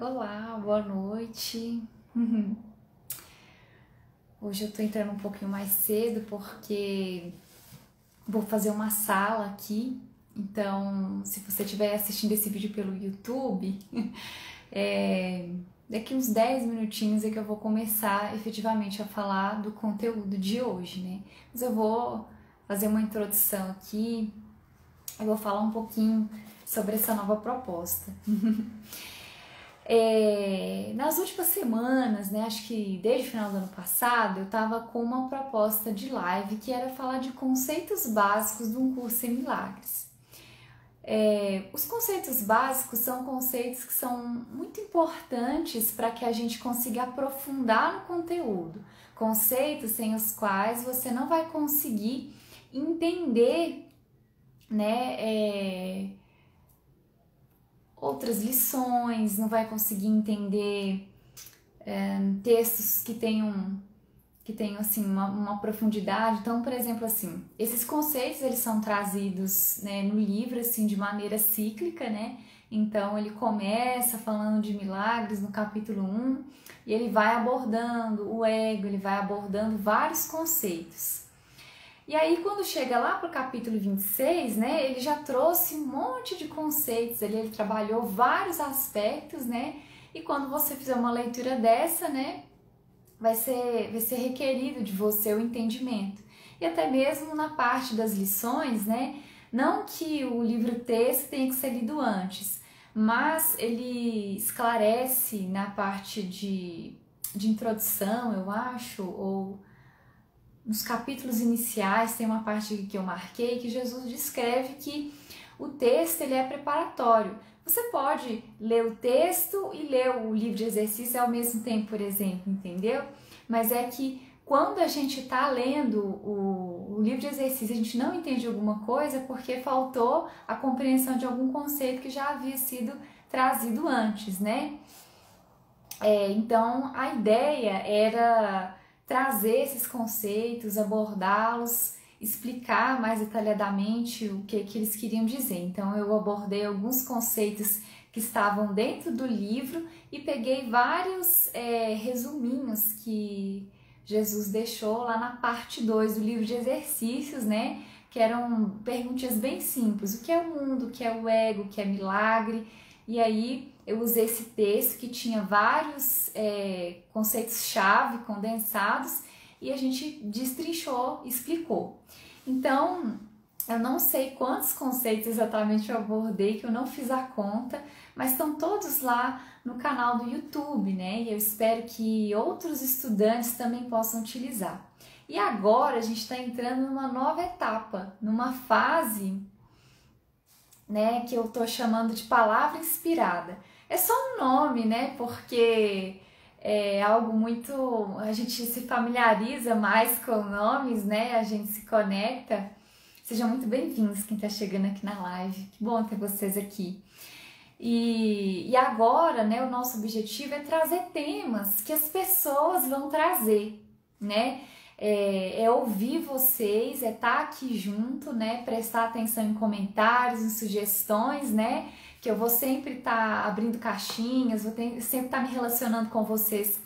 Olá, boa noite. Hoje eu tô entrando um pouquinho mais cedo porque vou fazer uma sala aqui. Então, se você estiver assistindo esse vídeo pelo YouTube, daqui uns 10 minutinhos é que eu vou começar efetivamente a falar do conteúdo de hoje, né? Mas eu vou fazer uma introdução aqui, eu vou falar um pouquinho sobre essa nova proposta. Nas últimas semanas, né, acho que desde o final do ano passado, eu estava com uma proposta de live que era falar de conceitos básicos de um curso em milagres. Os conceitos básicos são conceitos que são muito importantes para que a gente consiga aprofundar no conteúdo. Conceitos sem os quais você não vai conseguir entender, né, outras lições, não vai conseguir entender textos que tenham assim, uma profundidade. Então, por exemplo, assim, esses conceitos eles são trazidos, né, no livro assim, de maneira cíclica, né? Então ele começa falando de milagres no capítulo 1 e ele vai abordando o ego, ele vai abordando vários conceitos. E aí, quando chega lá para o capítulo 26, né, ele já trouxe um monte de conceitos, ele trabalhou vários aspectos, né, e quando você fizer uma leitura dessa, né, vai ser requerido de você o entendimento. E até mesmo na parte das lições, né, não que o livro-texto tenha que ser lido antes, mas ele esclarece na parte de introdução, eu acho, ou nos capítulos iniciais tem uma parte que eu marquei que Jesus descreve que o texto ele é preparatório. Você pode ler o texto e ler o livro de exercício ao mesmo tempo, por exemplo, entendeu? Mas é que quando a gente está lendo o livro de exercício e a gente não entende alguma coisa porque faltou a compreensão de algum conceito que já havia sido trazido antes, né? Então a ideia era trazer esses conceitos, abordá-los, explicar mais detalhadamente o que eles queriam dizer. Então eu abordei alguns conceitos que estavam dentro do livro e peguei vários resuminhos que Jesus deixou lá na parte 2 do livro de exercícios, né? Que eram perguntinhas bem simples. O que é o mundo? O que é o ego? O que é milagre? E aí eu usei esse texto que tinha vários conceitos-chave condensados e a gente destrinchou, explicou. Então, eu não sei quantos conceitos exatamente eu abordei, que eu não fiz a conta, mas estão todos lá no canal do YouTube, né? E eu espero que outros estudantes também possam utilizar. E agora a gente está entrando numa nova etapa, numa fase, né, que eu tô chamando de palavra inspirada. É só um nome, né, porque é algo muito... a gente se familiariza mais com nomes, né, a gente se conecta. Sejam muito bem-vindos quem tá chegando aqui na live, que bom ter vocês aqui. E agora, né, o nosso objetivo é trazer temas que as pessoas vão trazer, né, é ouvir vocês, é estar aqui junto, né? Prestar atenção em comentários, em sugestões, né? Que eu vou sempre estar abrindo caixinhas, sempre estar me relacionando com vocês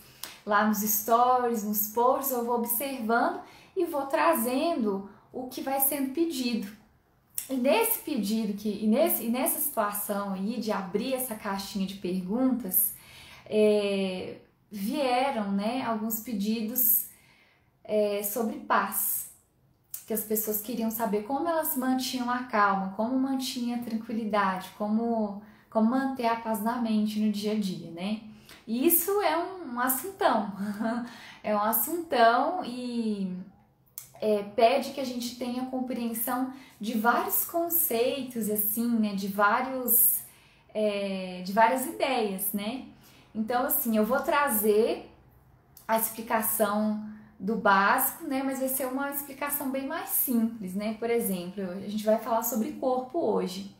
lá nos stories, nos posts, eu vou observando e vou trazendo o que vai sendo pedido. E nesse pedido, nessa situação aí de abrir essa caixinha de perguntas, vieram, né, alguns pedidos sobre paz, que as pessoas queriam saber como elas mantinham a calma, como mantinha a tranquilidade, como manter a paz na mente no dia a dia, né? E isso é um assuntão, é um assuntão e pede que a gente tenha compreensão de vários conceitos, assim, né? De várias ideias, né? Então, assim, eu vou trazer a explicação do básico, né? Mas vai ser uma explicação bem mais simples, né? Por exemplo, a gente vai falar sobre corpo hoje,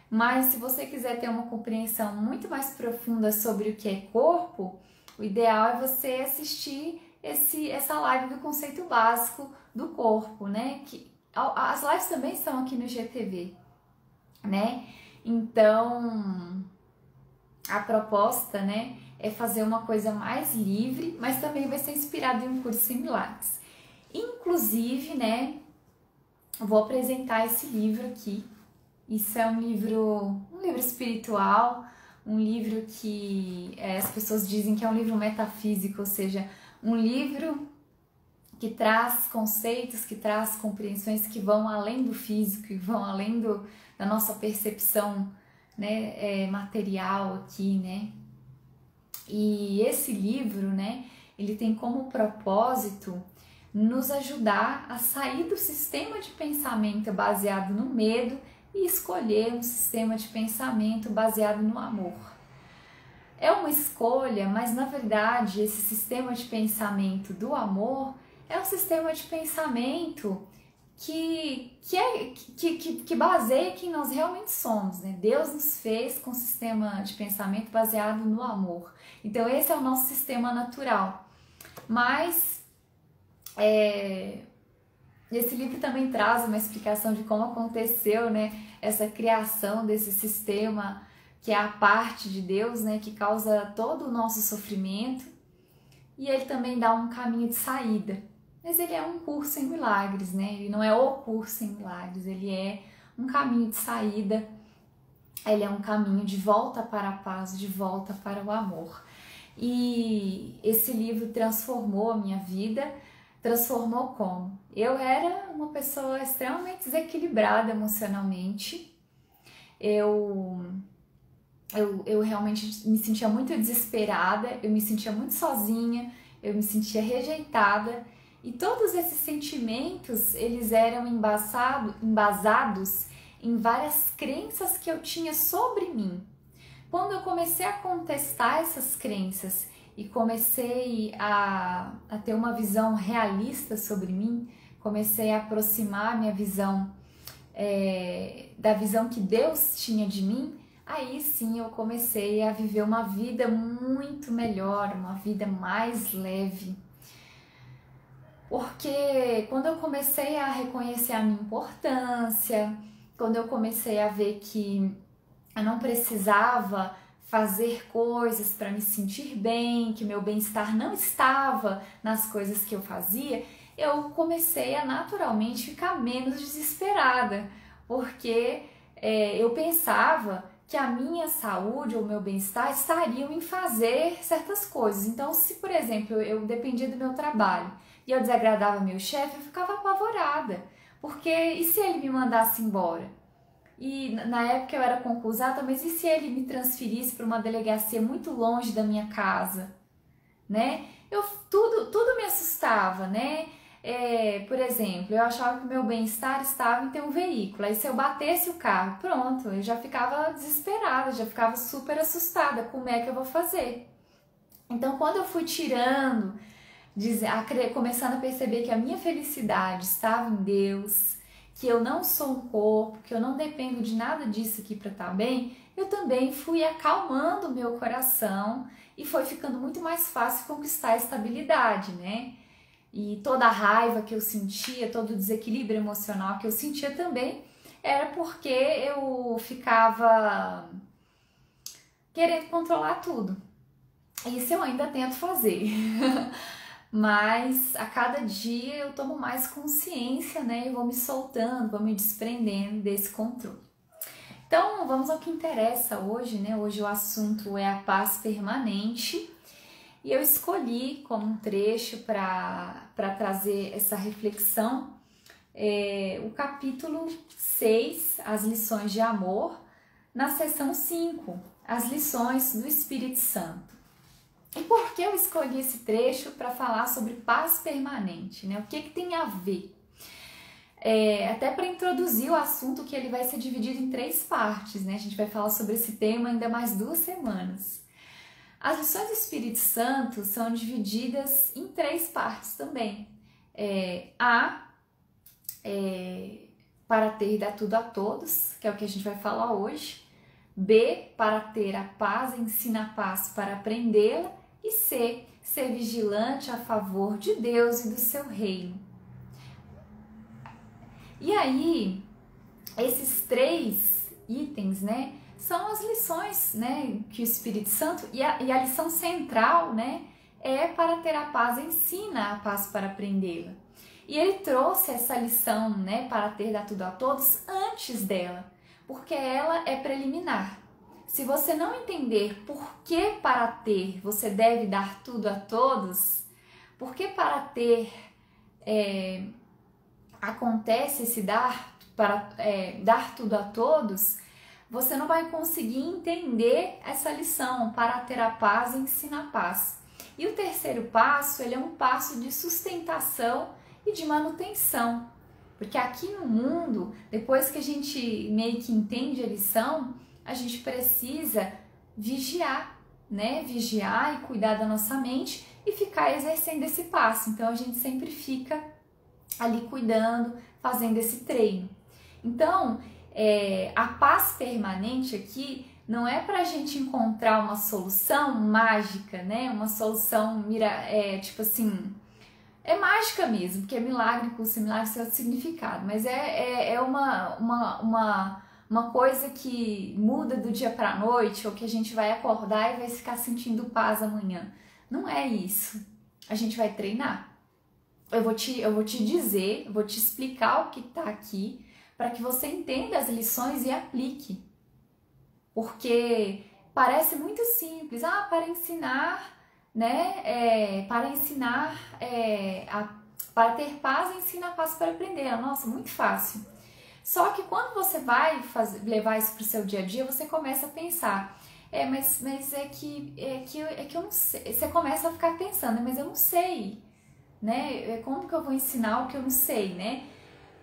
mas se você quiser ter uma compreensão muito mais profunda sobre o que é corpo, o ideal é você assistir essa live do conceito básico do corpo, né? Que as lives também estão aqui no GTV, né? Então a proposta, né, é fazer uma coisa mais livre, mas também vai ser inspirado em um curso em milagres. Inclusive, né, vou apresentar esse livro aqui. Isso é um livro espiritual, um livro que as pessoas dizem que é um livro metafísico, ou seja, um livro que traz conceitos, que traz compreensões que vão além do físico, que vão além da nossa percepção, né, material aqui, né? E esse livro, né, ele tem como propósito nos ajudar a sair do sistema de pensamento baseado no medo e escolher um sistema de pensamento baseado no amor. É uma escolha, mas na verdade esse sistema de pensamento do amor é um sistema de pensamento que baseia quem nós realmente somos, né? Deus nos fez com um sistema de pensamento baseado no amor. Então esse é o nosso sistema natural. Mas esse livro também traz uma explicação de como aconteceu, né, essa criação desse sistema que é a parte de Deus, né, que causa todo o nosso sofrimento. E ele também dá um caminho de saída. Mas ele é um curso em milagres, né? Ele não é o curso em milagres, ele é um caminho de saída, ele é um caminho de volta para a paz, de volta para o amor. E esse livro transformou a minha vida. Transformou como? Eu era uma pessoa extremamente desequilibrada emocionalmente. Eu realmente me sentia muito desesperada, eu me sentia muito sozinha, eu me sentia rejeitada. E todos esses sentimentos, eles eram embasados em várias crenças que eu tinha sobre mim. Quando eu comecei a contestar essas crenças e comecei a ter uma visão realista sobre mim, comecei a aproximar minha visão da visão que Deus tinha de mim, aí sim eu comecei a viver uma vida muito melhor, uma vida mais leve. Porque quando eu comecei a reconhecer a minha importância, quando eu comecei a ver que eu não precisava fazer coisas para me sentir bem, que meu bem-estar não estava nas coisas que eu fazia, eu comecei a naturalmente ficar menos desesperada, porque eu pensava que a minha saúde ou meu bem-estar estariam em fazer certas coisas. Então, se, por exemplo, eu dependia do meu trabalho e eu desagradava meu chefe, eu ficava apavorada, porque e se ele me mandasse embora? E na época eu era concursada, mas e se ele me transferisse para uma delegacia muito longe da minha casa, né? Tudo me assustava, né? Por exemplo, eu achava que o meu bem-estar estava em ter um veículo, aí se eu batesse o carro, pronto, eu já ficava desesperada, já ficava super assustada, como é que eu vou fazer? Então, quando eu fui tirando, começando a perceber que a minha felicidade estava em Deus, que eu não sou um corpo, que eu não dependo de nada disso aqui para estar bem, eu também fui acalmando o meu coração e foi ficando muito mais fácil conquistar a estabilidade, né? E toda a raiva que eu sentia, todo o desequilíbrio emocional que eu sentia também era porque eu ficava querendo controlar tudo. Isso eu ainda tento fazer. Mas a cada dia eu tomo mais consciência, né? E vou me soltando, vou me desprendendo desse controle. Então, vamos ao que interessa hoje, né? Hoje o assunto é a paz permanente. E eu escolhi como um trecho para trazer essa reflexão o capítulo 6, as lições de amor, na seção 5, as lições do Espírito Santo. E por que eu escolhi esse trecho para falar sobre paz permanente, né? O que tem a ver? Até para introduzir o assunto, que ele vai ser dividido em 3 partes, né? A gente vai falar sobre esse tema ainda mais 2 semanas. As lições do Espírito Santo são divididas em 3 partes também. Para ter e dar tudo a todos, que é o que a gente vai falar hoje. B, para ter a paz, ensina a paz para aprendê-la. E C, ser vigilante a favor de Deus e do seu reino. E aí, esses 3 itens, né, são as lições, né, que o Espírito Santo, e a lição central, né, é para ter a paz, ensina a paz para aprendê-la. E ele trouxe essa lição, né, para ter dar tudo a todos antes dela, porque ela é preliminar. Se você não entender por que para ter você deve dar tudo a todos, por que para ter acontece esse dar, para dar tudo a todos, você não vai conseguir entender essa lição. Para ter a paz, ensina a paz. E o terceiro passo, ele é um passo de sustentação e de manutenção. Porque aqui no mundo, depois que a gente meio que entende a lição, a gente precisa vigiar, né? Vigiar e cuidar da nossa mente e ficar exercendo esse passo. Então a gente sempre fica ali cuidando, fazendo esse treino. Então, a paz permanente aqui não é para a gente encontrar uma solução mágica, né? Uma solução, tipo assim, é mágica mesmo, porque é milagre, curso milagre, seu significado, mas é uma coisa que muda do dia para a noite, ou que a gente vai acordar e vai ficar sentindo paz amanhã. Não é isso. A gente vai treinar. Eu vou te dizer, vou te explicar o que está aqui, para que você entenda as lições e aplique. Porque parece muito simples, para ensinar, né? Para ter paz, ensina a paz para aprender. Nossa, muito fácil. Só que quando você vai levar isso para o seu dia a dia, você começa a pensar, mas é que eu não sei. Você começa a ficar pensando, mas eu não sei, né? Como que eu vou ensinar o que eu não sei, né?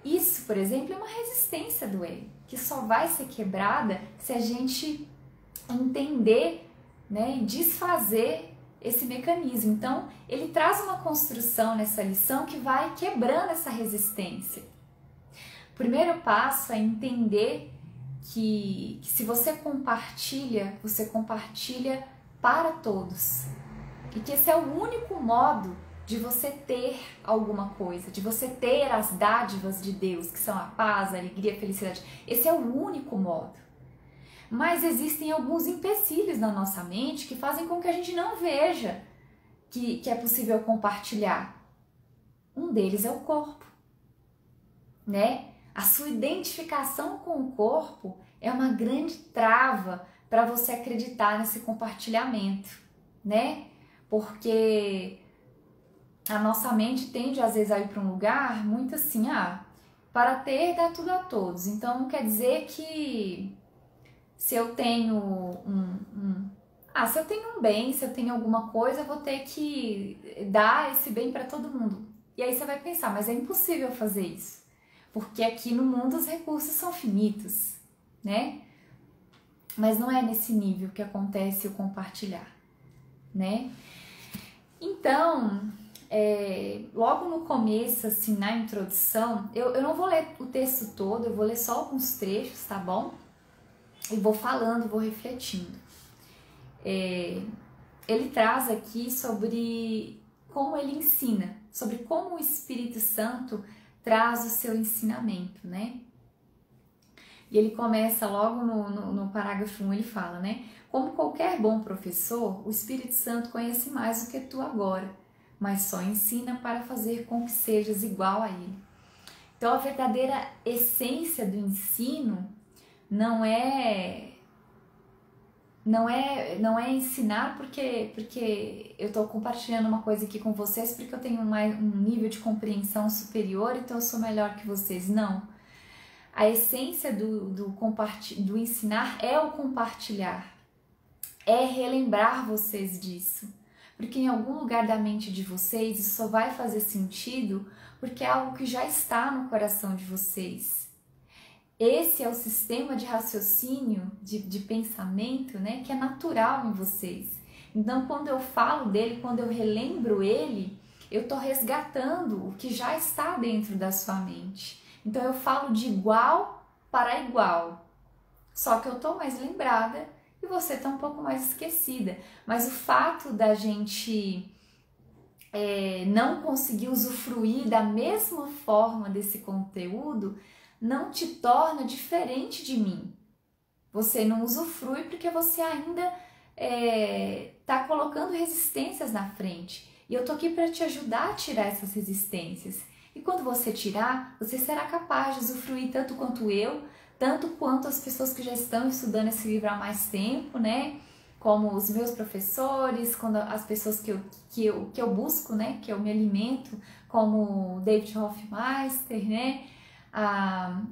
Isso, por exemplo, é uma resistência do ego, que só vai ser quebrada se a gente entender, né, e desfazer esse mecanismo. Então, ele traz uma construção nessa lição que vai quebrando essa resistência. O primeiro passo é entender que se você compartilha para todos. E que esse é o único modo de você ter alguma coisa, de você ter as dádivas de Deus, que são a paz, a alegria, a felicidade. Esse é o único modo. Mas existem alguns empecilhos na nossa mente que fazem com que a gente não veja que é possível compartilhar. Um deles é o corpo, né? A sua identificação com o corpo é uma grande trava para você acreditar nesse compartilhamento, né? Porque a nossa mente tende às vezes a ir para um lugar muito assim, para ter, dá tudo a todos. Então não quer dizer que se eu tenho se eu tenho um bem, se eu tenho alguma coisa, eu vou ter que dar esse bem para todo mundo. E aí você vai pensar, mas é impossível fazer isso, porque aqui no mundo os recursos são finitos, né? Mas não é nesse nível que acontece o compartilhar, né? Então, logo no começo, assim, na introdução, eu não vou ler o texto todo, eu vou ler só alguns trechos, tá bom? E vou falando, vou refletindo. Ele traz aqui sobre como ele ensina, sobre como o Espírito Santo traz o seu ensinamento, né? E ele começa logo no parágrafo 1, ele fala, né? Como qualquer bom professor, o Espírito Santo conhece mais do que tu agora, mas só ensina para fazer com que sejas igual a ele. Então, a verdadeira essência do ensino não é ensinar porque eu estou compartilhando uma coisa aqui com vocês porque eu tenho um nível de compreensão superior, então eu sou melhor que vocês. Não. A essência do ensinar é o compartilhar, é relembrar vocês disso, porque em algum lugar da mente de vocês isso só vai fazer sentido porque é algo que já está no coração de vocês. Esse é o sistema de raciocínio, de pensamento, né, que é natural em vocês. Então, quando eu falo dele, quando eu relembro ele, eu estou resgatando o que já está dentro da sua mente. Então, eu falo de igual para igual, só que eu estou mais lembrada e você está um pouco mais esquecida. Mas o fato da gente não conseguir usufruir da mesma forma desse conteúdo não te torna diferente de mim. Você não usufrui porque você ainda está colocando resistências na frente. E eu tô aqui para te ajudar a tirar essas resistências. E quando você tirar, você será capaz de usufruir tanto quanto eu, tanto quanto as pessoas que já estão estudando esse livro há mais tempo, né? Como os meus professores, quando as pessoas que eu busco, né? Que eu me alimento, como David Hoffmeister, né?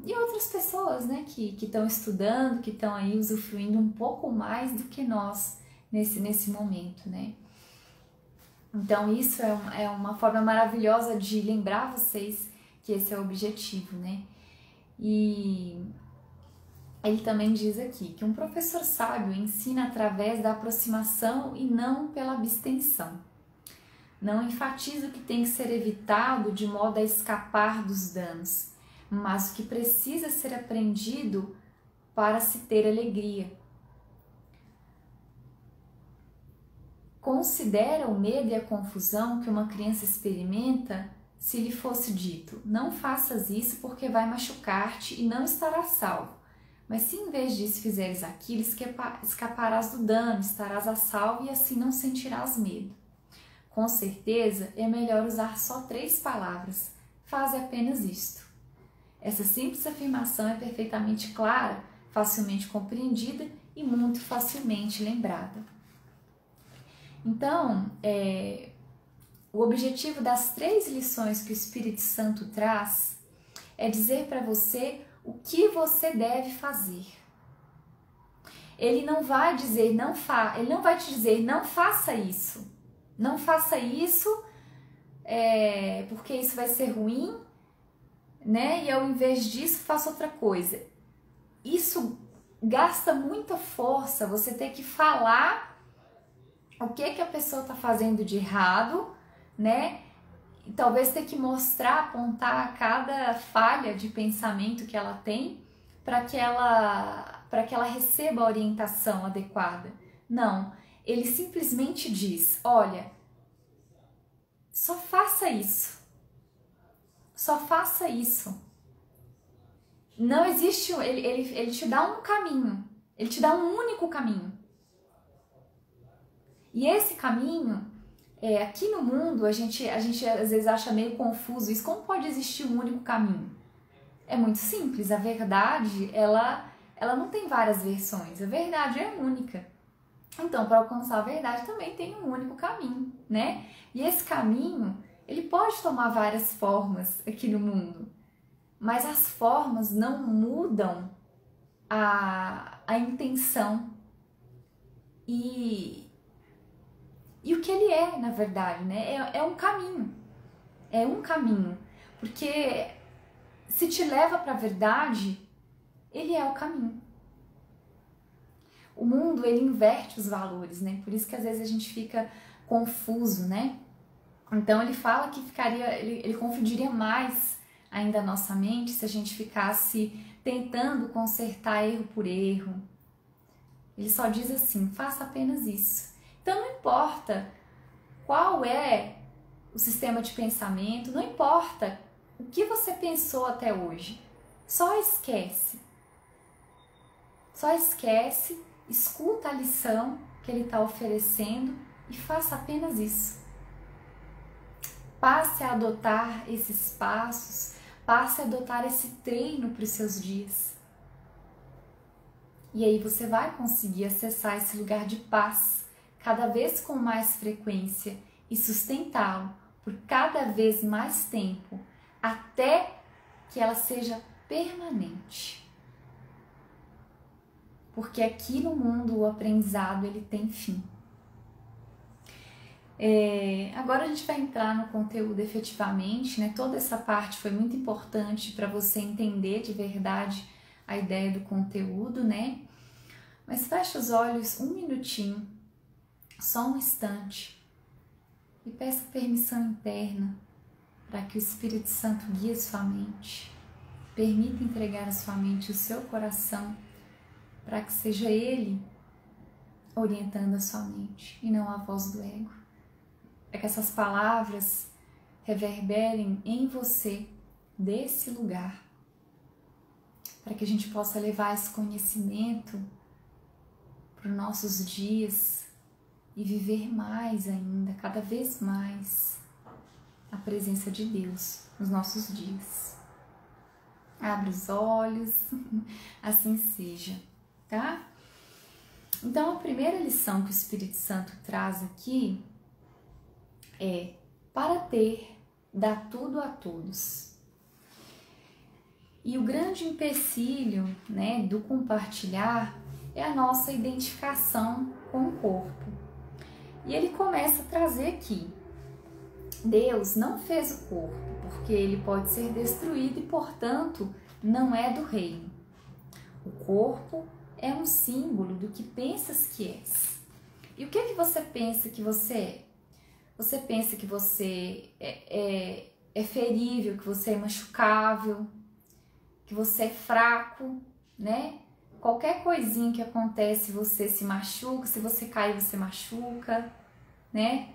E outras pessoas, né? Que estão estudando, que estão aí usufruindo um pouco mais do que nós nesse momento, né? Então isso é uma forma maravilhosa de lembrar vocês que esse é o objetivo, né? E ele também diz aqui que um professor sábio ensina através da aproximação e não pela abstenção. Não enfatiza o que tem que ser evitado de modo a escapar dos danos, mas o que precisa ser aprendido para se ter alegria. Considera o medo e a confusão que uma criança experimenta se lhe fosse dito: não faças isso porque vai machucar-te e não estarás salvo. Mas se em vez disso fizeres aquilo, escaparás do dano, estarás a salvo e assim não sentirás medo. Com certeza é melhor usar só 3 palavras: faze apenas isto. Essa simples afirmação é perfeitamente clara, facilmente compreendida e muito facilmente lembrada. Então, o objetivo das 3 lições que o Espírito Santo traz é dizer para você o que você deve fazer. Ele não vai dizer, ele não vai te dizer, não faça isso. Não faça isso, porque isso vai ser ruim, né? E ao invés disso, faça outra coisa. Isso gasta muita força, você ter que falar o que a pessoa está fazendo de errado, né? E talvez ter que mostrar, apontar cada falha de pensamento que ela tem para que ela receba a orientação adequada. Não, ele simplesmente diz: olha, só faça isso. Só faça isso. Não existe, ele te dá um caminho, ele te dá um único caminho. E esse caminho, aqui no mundo, a gente às vezes acha meio confuso isso. Como pode existir um único caminho? É muito simples, a verdade, ela não tem várias versões, a verdade é única. Então, para alcançar a verdade também tem um único caminho, né? E esse caminho, ele pode tomar várias formas aqui no mundo, mas as formas não mudam a intenção e o que ele é, na verdade, né? É um caminho. É um caminho. Porque se te leva para a verdade, ele é o caminho. O mundo, ele inverte os valores, né? Por isso que às vezes a gente fica confuso, né? Então ele fala que ele confundiria mais ainda a nossa mente se a gente ficasse tentando consertar erro por erro. Ele só diz assim: faça apenas isso. Então não importa qual é o sistema de pensamento, não importa o que você pensou até hoje, só esquece. Só esquece, escuta a lição que ele está oferecendo e faça apenas isso. Passe a adotar esses passos, passe a adotar esse treino para os seus dias. E aí você vai conseguir acessar esse lugar de paz cada vez com mais frequência e sustentá-lo por cada vez mais tempo, até que ela seja permanente. Porque aqui no mundo o aprendizado ele tem fim. Agora a gente vai entrar no conteúdo efetivamente, né? Toda essa parte foi muito importante para você entender de verdade a ideia do conteúdo, né? Mas feche os olhos um minutinho, só um instante, e peça permissão interna para que o Espírito Santo guie a sua mente. Permita entregar a sua mente, o seu coração, para que seja Ele orientando a sua mente e não a voz do ego. É que essas palavras reverberem em você, desse lugar. para que a gente possa levar esse conhecimento para os nossos dias e viver mais ainda, cada vez mais, a presença de Deus nos nossos dias. Abre os olhos, assim seja, tá? Então, a primeira lição que o Espírito Santo traz aqui é: para ter, dá tudo a todos. E o grande empecilho, né, do compartilhar é a nossa identificação com o corpo. E ele começa a trazer aqui: Deus não fez o corpo, porque ele pode ser destruído e, portanto, não é do reino. O corpo é um símbolo do que pensas que és. E o que é que você pensa que você é? Você pensa que você é ferível, que você é machucável, que você é fraco, né? Qualquer coisinha que acontece, você se machuca, se você cair, você machuca, né?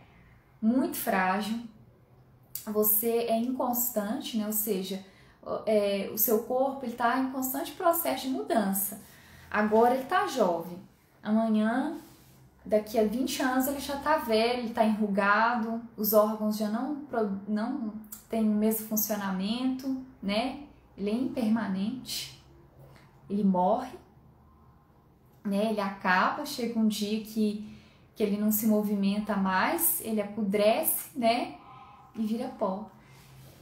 Muito frágil. Você é inconstante, né? Ou seja, o seu corpo está em constante processo de mudança. Agora ele está jovem, amanhã, daqui a 20 anos, ele já está velho, ele está enrugado, os órgãos já não têm o mesmo funcionamento, né? Ele é impermanente, ele morre, né? Ele acaba, chega um dia que ele não se movimenta mais, ele apodrece, né? E vira pó.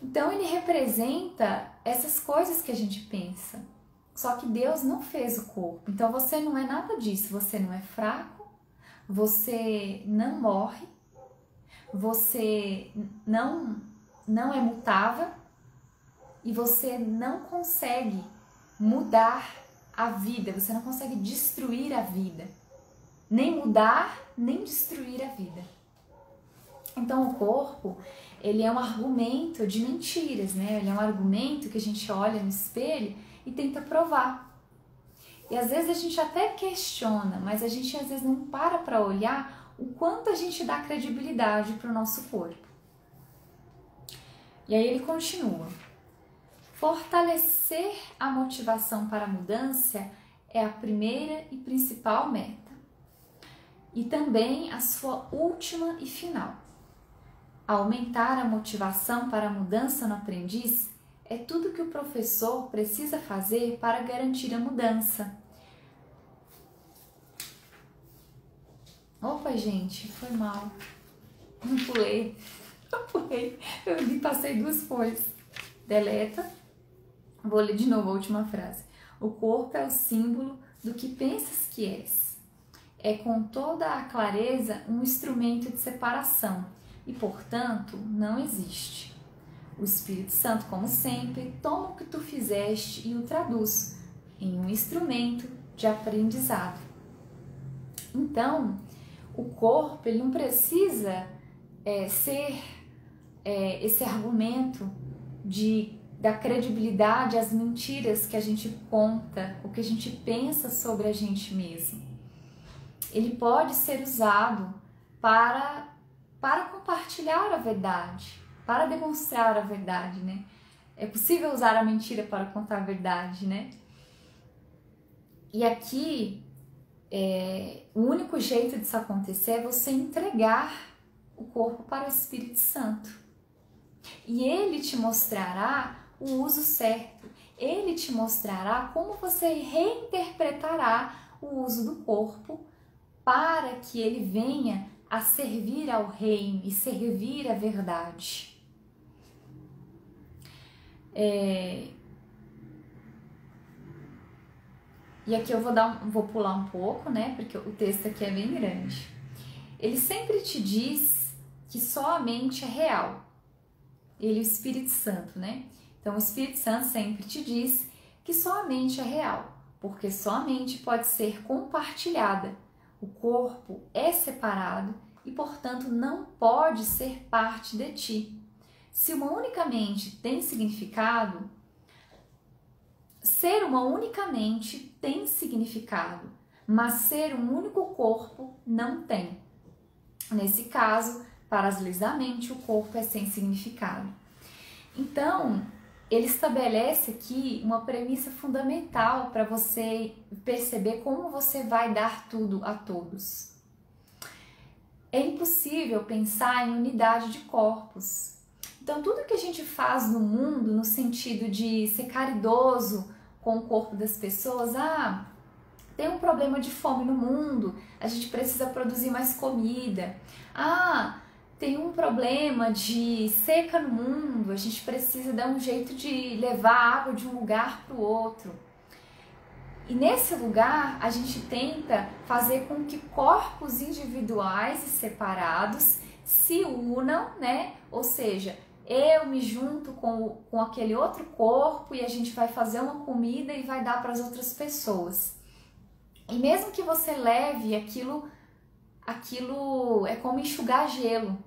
Então ele representa essas coisas que a gente pensa. Só que Deus não fez o corpo. Então você não é nada disso. Você não é fraco, você não morre, você não é mutável e você não consegue mudar a vida, você não consegue destruir a vida. Nem mudar, nem destruir a vida. Então o corpo, ele é um argumento de mentiras, né? Ele é um argumento que a gente olha no espelho e tenta provar. E às vezes a gente até questiona, mas a gente às vezes não para olhar o quanto a gente dá credibilidade para o nosso corpo. E aí ele continua: fortalecer a motivação para a mudança é a primeira e principal meta, e também a sua última e final. Aumentar a motivação para a mudança no aprendiz é tudo que o professor precisa fazer para garantir a mudança. Opa, gente, foi mal. Não pulei. Eu li, passei 2 folhas. Deleta. Vou ler de novo a última frase. O corpo é o símbolo do que pensas que és. É com toda a clareza um instrumento de separação e, portanto, não existe. O Espírito Santo, como sempre, toma o que tu fizeste e o traduz em um instrumento de aprendizado. Então, o corpo ele não precisa ser esse argumento da credibilidade às mentiras que a gente conta, o que a gente pensa sobre a gente mesmo. Ele pode ser usado para compartilhar a verdade, para demonstrar a verdade, né? É possível usar a mentira para contar a verdade, né? E aqui, o único jeito disso acontecer é você entregar o corpo para o Espírito Santo. E ele te mostrará o uso certo. Ele te mostrará como você reinterpretará o uso do corpo para que ele venha a servir ao reino e servir a verdade. E aqui eu vou pular um pouco, né? Porque o texto aqui é bem grande. Ele sempre te diz que só a mente é real. Ele é o Espírito Santo, né? Então o Espírito Santo sempre te diz que só a mente é real, porque só a mente pode ser compartilhada. O corpo é separado e, portanto, não pode ser parte de ti. Se uma única mente tem significado, ser uma única mente tem significado, mas ser um único corpo não tem. Nesse caso, para as leis da mente, o corpo é sem significado. Então, ele estabelece aqui uma premissa fundamental para você perceber como você vai dar tudo a todos. É impossível pensar em unidade de corpos. Então, tudo que a gente faz no mundo, no sentido de ser caridoso com o corpo das pessoas, tem um problema de fome no mundo, a gente precisa produzir mais comida. Tem um problema de seca no mundo, a gente precisa dar um jeito de levar água de um lugar para o outro. E nesse lugar, a gente tenta fazer com que corpos individuais e separados se unam, né? Ou seja, eu me junto com aquele outro corpo e a gente vai fazer uma comida e vai dar para as outras pessoas. E mesmo que você leve aquilo é como enxugar gelo.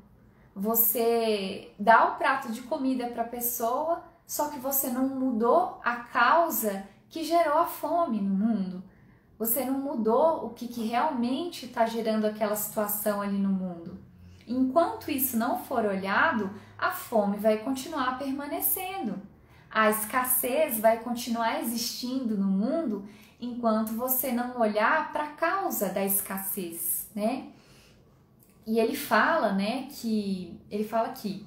Você dá o prato de comida para a pessoa, só que você não mudou a causa que gerou a fome no mundo. Você não mudou o que realmente está gerando aquela situação ali no mundo. Enquanto isso não for olhado, a fome vai continuar permanecendo. A escassez vai continuar existindo no mundo enquanto você não olhar para a causa da escassez, né? E ele fala, né, aqui,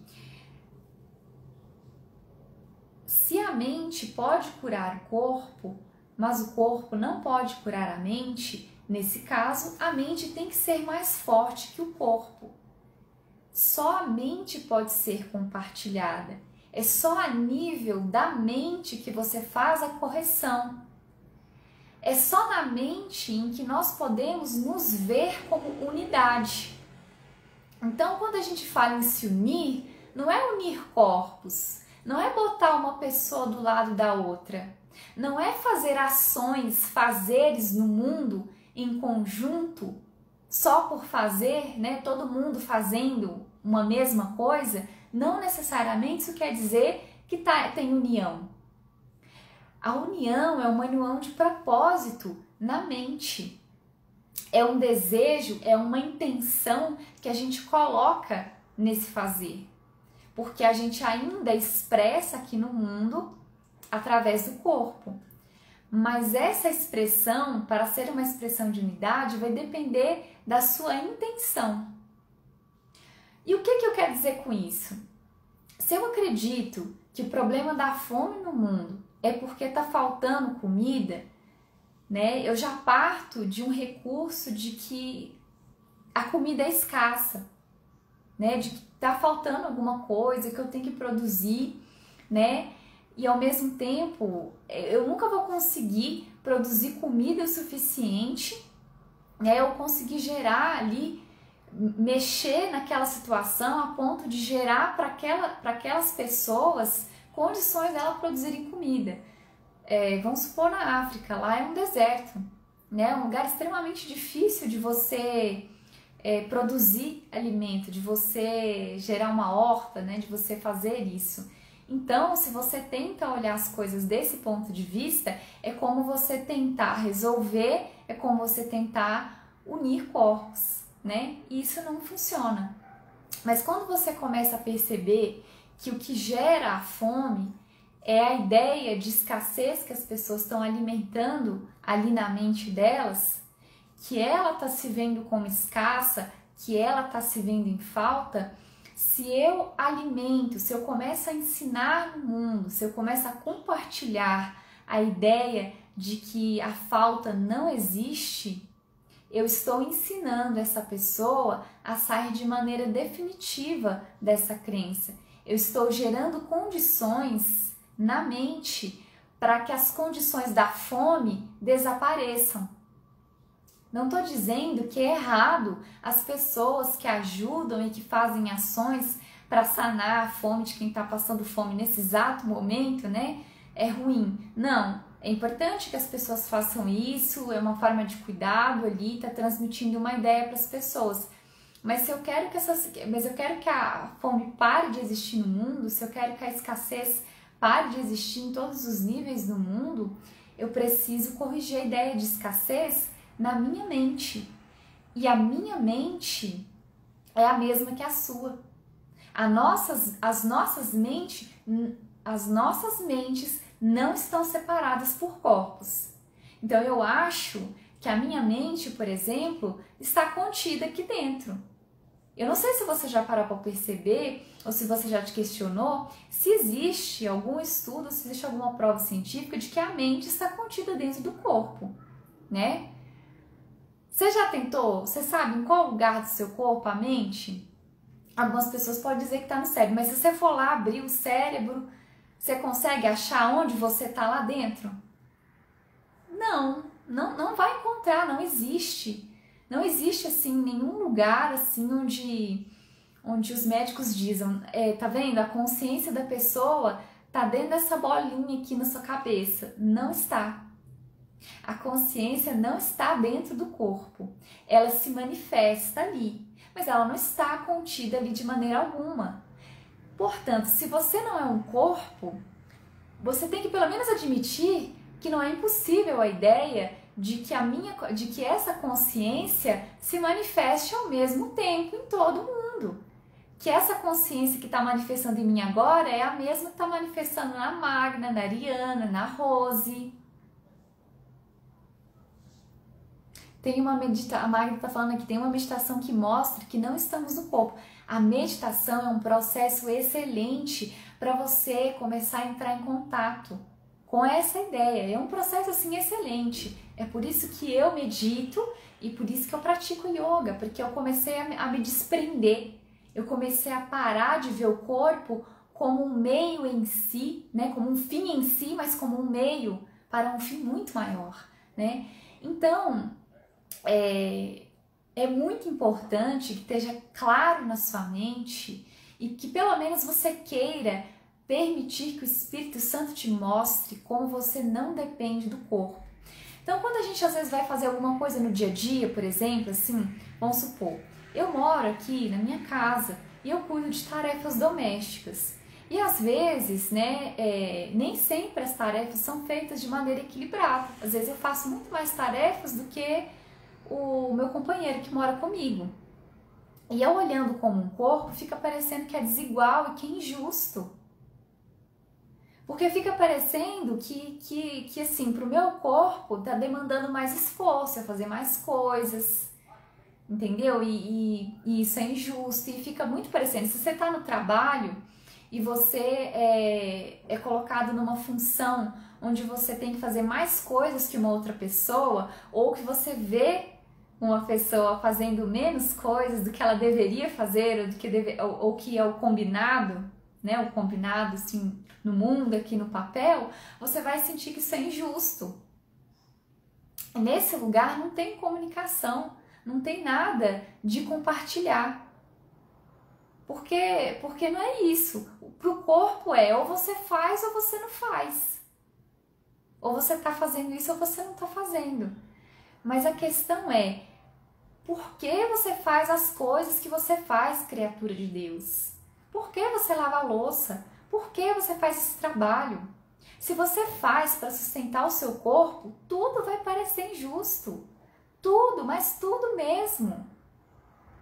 se a mente pode curar o corpo, mas o corpo não pode curar a mente, nesse caso, a mente tem que ser mais forte que o corpo. Só a mente pode ser compartilhada. É só a nível da mente que você faz a correção. É só na mente em que nós podemos nos ver como unidade. Então, quando a gente fala em se unir, não é unir corpos, não é botar uma pessoa do lado da outra, não é fazer ações, fazeres no mundo em conjunto, só por fazer, né? Todo mundo fazendo uma mesma coisa, não necessariamente isso quer dizer que tem união. A união é uma união de propósito na mente. É um desejo, é uma intenção que a gente coloca nesse fazer. Porque a gente ainda expressa aqui no mundo através do corpo. Mas essa expressão, para ser uma expressão de unidade, vai depender da sua intenção. E o que eu quero dizer com isso? Se eu acredito que o problema da fome no mundo é porque está faltando comida, né? Eu já parto de um recurso de que a comida é escassa, né? De que está faltando alguma coisa que eu tenho que produzir, né? E ao mesmo tempo, eu nunca vou conseguir produzir comida o suficiente, né? Eu conseguir gerar ali, mexer naquela situação a ponto de gerar para aquelas pessoas condições delas produzirem comida. Vamos supor na África, lá é um deserto, né? Um lugar extremamente difícil de você produzir alimento, de você gerar uma horta, né? De você fazer isso. Então, se você tenta olhar as coisas desse ponto de vista, é como você tentar resolver, é como você tentar unir corpos, né? E isso não funciona. Mas quando você começa a perceber que o que gera a fome é a ideia de escassez que as pessoas estão alimentando ali na mente delas, que ela está se vendo como escassa, que ela está se vendo em falta, se eu alimento, se eu começo a ensinar no mundo, se eu começo a compartilhar a ideia de que a falta não existe, eu estou ensinando essa pessoa a sair de maneira definitiva dessa crença. Eu estou gerando condições na mente para que as condições da fome desapareçam. Não estou dizendo que é errado as pessoas que ajudam e que fazem ações para sanar a fome de quem está passando fome nesse exato momento, né? É ruim. Não, é importante que as pessoas façam isso, é uma forma de cuidado ali, está transmitindo uma ideia para as pessoas. Mas se eu quero que a fome pare de existir no mundo, se eu quero que a escassez pare de existir em todos os níveis do mundo, eu preciso corrigir a ideia de escassez na minha mente. E a minha mente é a mesma que a sua. As nossas mentes as nossas mentes não estão separadas por corpos. Então eu acho que a minha mente, por exemplo, está contida aqui dentro. Eu não sei se você já parou para perceber, ou se você já te questionou, se existe algum estudo, se existe alguma prova científica de que a mente está contida dentro do corpo, né? Você já tentou? Você sabe em qual lugar do seu corpo a mente? Algumas pessoas podem dizer que está no cérebro, mas se você for lá abrir o cérebro, você consegue achar onde você está lá dentro? Não vai encontrar, não existe. Não existe assim nenhum lugar assim onde os médicos dizem, tá vendo? A consciência da pessoa tá dentro dessa bolinha aqui na sua cabeça. Não está. A consciência não está dentro do corpo. Ela se manifesta ali, mas ela não está contida ali de maneira alguma. Portanto, se você não é um corpo, você tem que pelo menos admitir que não é impossível a ideia de que essa consciência se manifeste ao mesmo tempo em todo mundo. Que essa consciência que está manifestando em mim agora é a mesma que está manifestando na Magna, na Ariana, na Rose. A Magna está falando aqui, tem uma meditação que mostra que não estamos no corpo. A meditação é um processo excelente para você começar a entrar em contato com essa ideia. É um processo assim excelente. É por isso que eu medito e por isso que eu pratico yoga, porque eu comecei a me desprender. Eu comecei a parar de ver o corpo como um meio em si, né? Como um fim em si, mas como um meio para um fim muito maior, né? Então, é muito importante que esteja claro na sua mente e que pelo menos você queira permitir que o Espírito Santo te mostre como você não depende do corpo. Então, quando a gente às vezes vai fazer alguma coisa no dia a dia, por exemplo, assim, vamos supor, eu moro aqui na minha casa e eu cuido de tarefas domésticas. E às vezes, né, nem sempre as tarefas são feitas de maneira equilibrada. Às vezes eu faço muito mais tarefas do que o meu companheiro que mora comigo. E eu olhando como um corpo, fica parecendo que é desigual e que é injusto. Porque fica parecendo que assim, pro meu corpo tá demandando mais esforço, a fazer mais coisas, entendeu? E isso é injusto e fica muito parecendo. Se você tá no trabalho e você é colocado numa função onde você tem que fazer mais coisas que uma outra pessoa, ou que você vê uma pessoa fazendo menos coisas do que ela deveria fazer, ou que é o combinado, né? O combinado assim no mundo, aqui no papel, você vai sentir que isso é injusto. Nesse lugar não tem comunicação, não tem nada de compartilhar. Porque não é isso. Pro corpo ou você faz ou você não faz. Ou você tá fazendo isso ou você não tá fazendo. Mas a questão é, por que você faz as coisas que você faz, criatura de Deus? Por que você lava a louça? Por que você faz esse trabalho? Se você faz para sustentar o seu corpo, tudo vai parecer injusto. Tudo, mas tudo mesmo.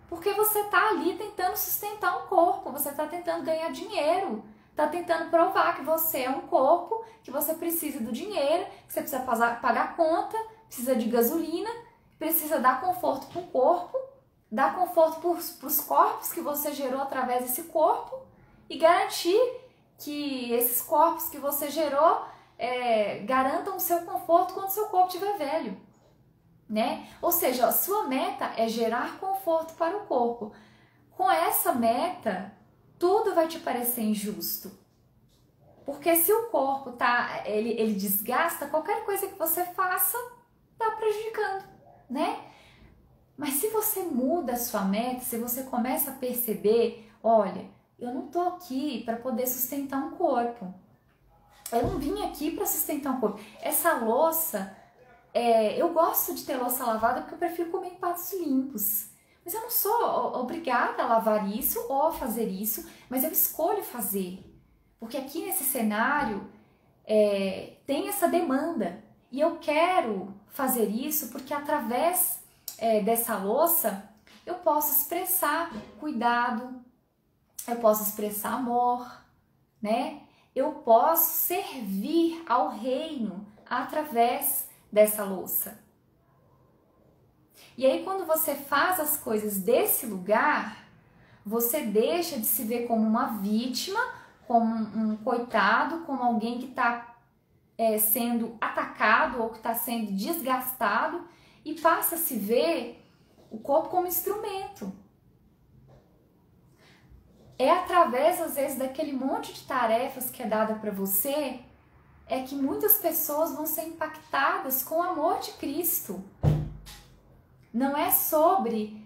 Porque você está ali tentando sustentar um corpo, você está tentando ganhar dinheiro, está tentando provar que você é um corpo, que você precisa do dinheiro, que você precisa pagar conta, precisa de gasolina, precisa dar conforto para o corpo, dar conforto para os corpos que você gerou através desse corpo e garantir que esses corpos que você gerou garantam o seu conforto quando o seu corpo estiver velho, né? Ou seja, a sua meta é gerar conforto para o corpo. Com essa meta, tudo vai te parecer injusto. Porque se o corpo ele desgasta, qualquer coisa que você faça está prejudicando, né? Mas se você muda a sua meta, se você começa a perceber, olha, eu não tô aqui para poder sustentar um corpo. Eu não vim aqui para sustentar um corpo. Essa louça, eu gosto de ter louça lavada porque eu prefiro comer em pratos limpos. Mas eu não sou obrigada a lavar isso ou a fazer isso, mas eu escolho fazer. Porque aqui nesse cenário tem essa demanda. E eu quero fazer isso porque através dessa louça eu posso expressar cuidado, eu posso expressar amor, né? eu posso servir ao reino através dessa louça. E aí, quando você faz as coisas desse lugar, você deixa de se ver como uma vítima, como um coitado, como alguém que está sendo atacado ou que está sendo desgastado, e passa a se ver o corpo como instrumento. É através, às vezes, daquele monte de tarefas que é dada para você, é que muitas pessoas vão ser impactadas com o amor de Cristo. Não é sobre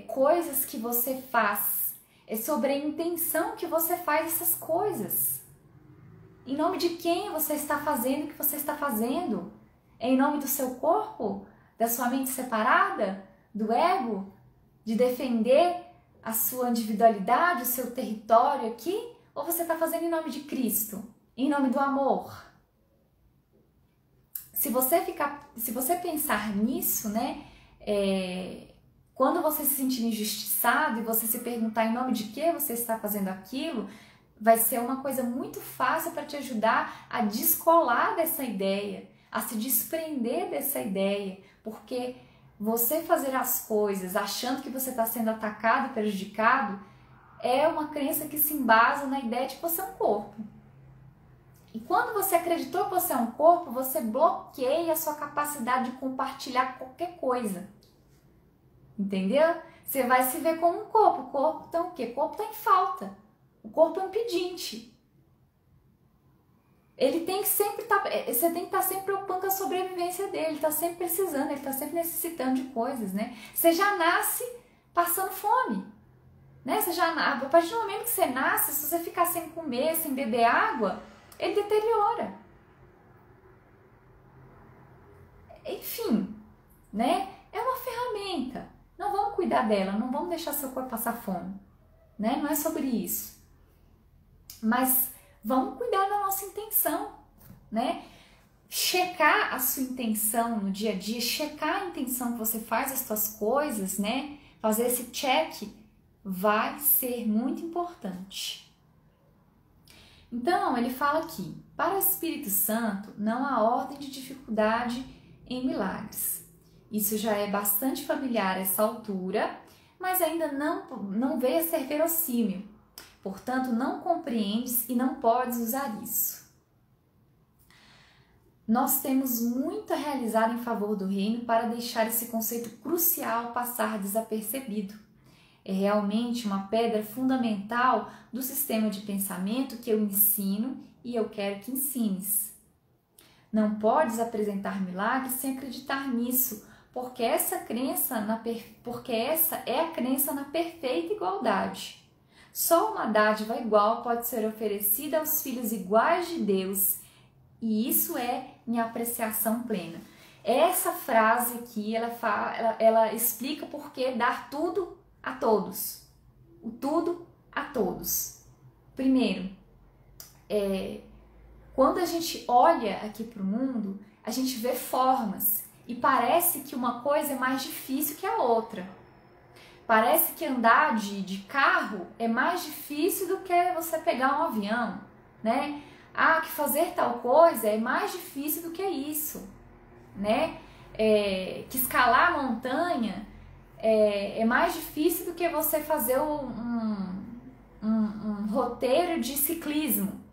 coisas que você faz, é sobre a intenção que você faz essas coisas. Em nome de quem você está fazendo o que você está fazendo? É em nome do seu corpo? Da sua mente separada? Do ego? De defender a sua individualidade, o seu território aqui? Ou você está fazendo em nome de Cristo? Em nome do amor? Se você pensar nisso, né? Quando você se sentir injustiçado e você se perguntar em nome de que você está fazendo aquilo, vai ser uma coisa muito fácil para te ajudar a descolar dessa ideia, a se desprender dessa ideia, porque você fazer as coisas achando que você está sendo atacado e prejudicado é uma crença que se embasa na ideia de que você é um corpo. E quando você acreditou que você é um corpo, você bloqueia a sua capacidade de compartilhar qualquer coisa. Entendeu? Você vai se ver como um corpo. O corpo está o quê? O corpo está em falta. O corpo é um pedinte. Ele tem que sempre você tem que estar sempre preocupando com a sobrevivência dele. Ele está sempre precisando, ele está sempre necessitando de coisas, né? Você já nasce passando fome, né? A partir do momento que você nasce, se você ficar sem comer, sem beber água, ele deteriora. Enfim, né? É uma ferramenta. Não vamos cuidar dela, não vamos deixar seu corpo passar fome, né? Não é sobre isso. Mas vamos cuidar da nossa intenção, né? Checar a sua intenção no dia a dia, checar a intenção que você faz as suas coisas, né? Fazer esse check vai ser muito importante. Então, ele fala aqui, para o Espírito Santo não há ordem de dificuldade em milagres. Isso já é bastante familiar a essa altura, mas ainda não veio a ser verossímil. Portanto, não compreendes e não podes usar isso. Nós temos muito a realizar em favor do reino para deixar esse conceito crucial passar desapercebido. É realmente uma pedra fundamental do sistema de pensamento que eu ensino e eu quero que ensines. Não podes apresentar milagres sem acreditar nisso, porque essa é a crença na perfeita igualdade. Só uma dádiva igual pode ser oferecida aos filhos iguais de Deus, e isso é minha apreciação plena. Essa frase aqui, ela explica por que dar tudo a todos. O tudo a todos. Primeiro, quando a gente olha aqui para o mundo, a gente vê formas e parece que uma coisa é mais difícil que a outra. Parece que andar de carro é mais difícil do que você pegar um avião, né? Que fazer tal coisa é mais difícil do que isso, né? Que escalar a montanha é mais difícil do que você fazer um roteiro de ciclismo,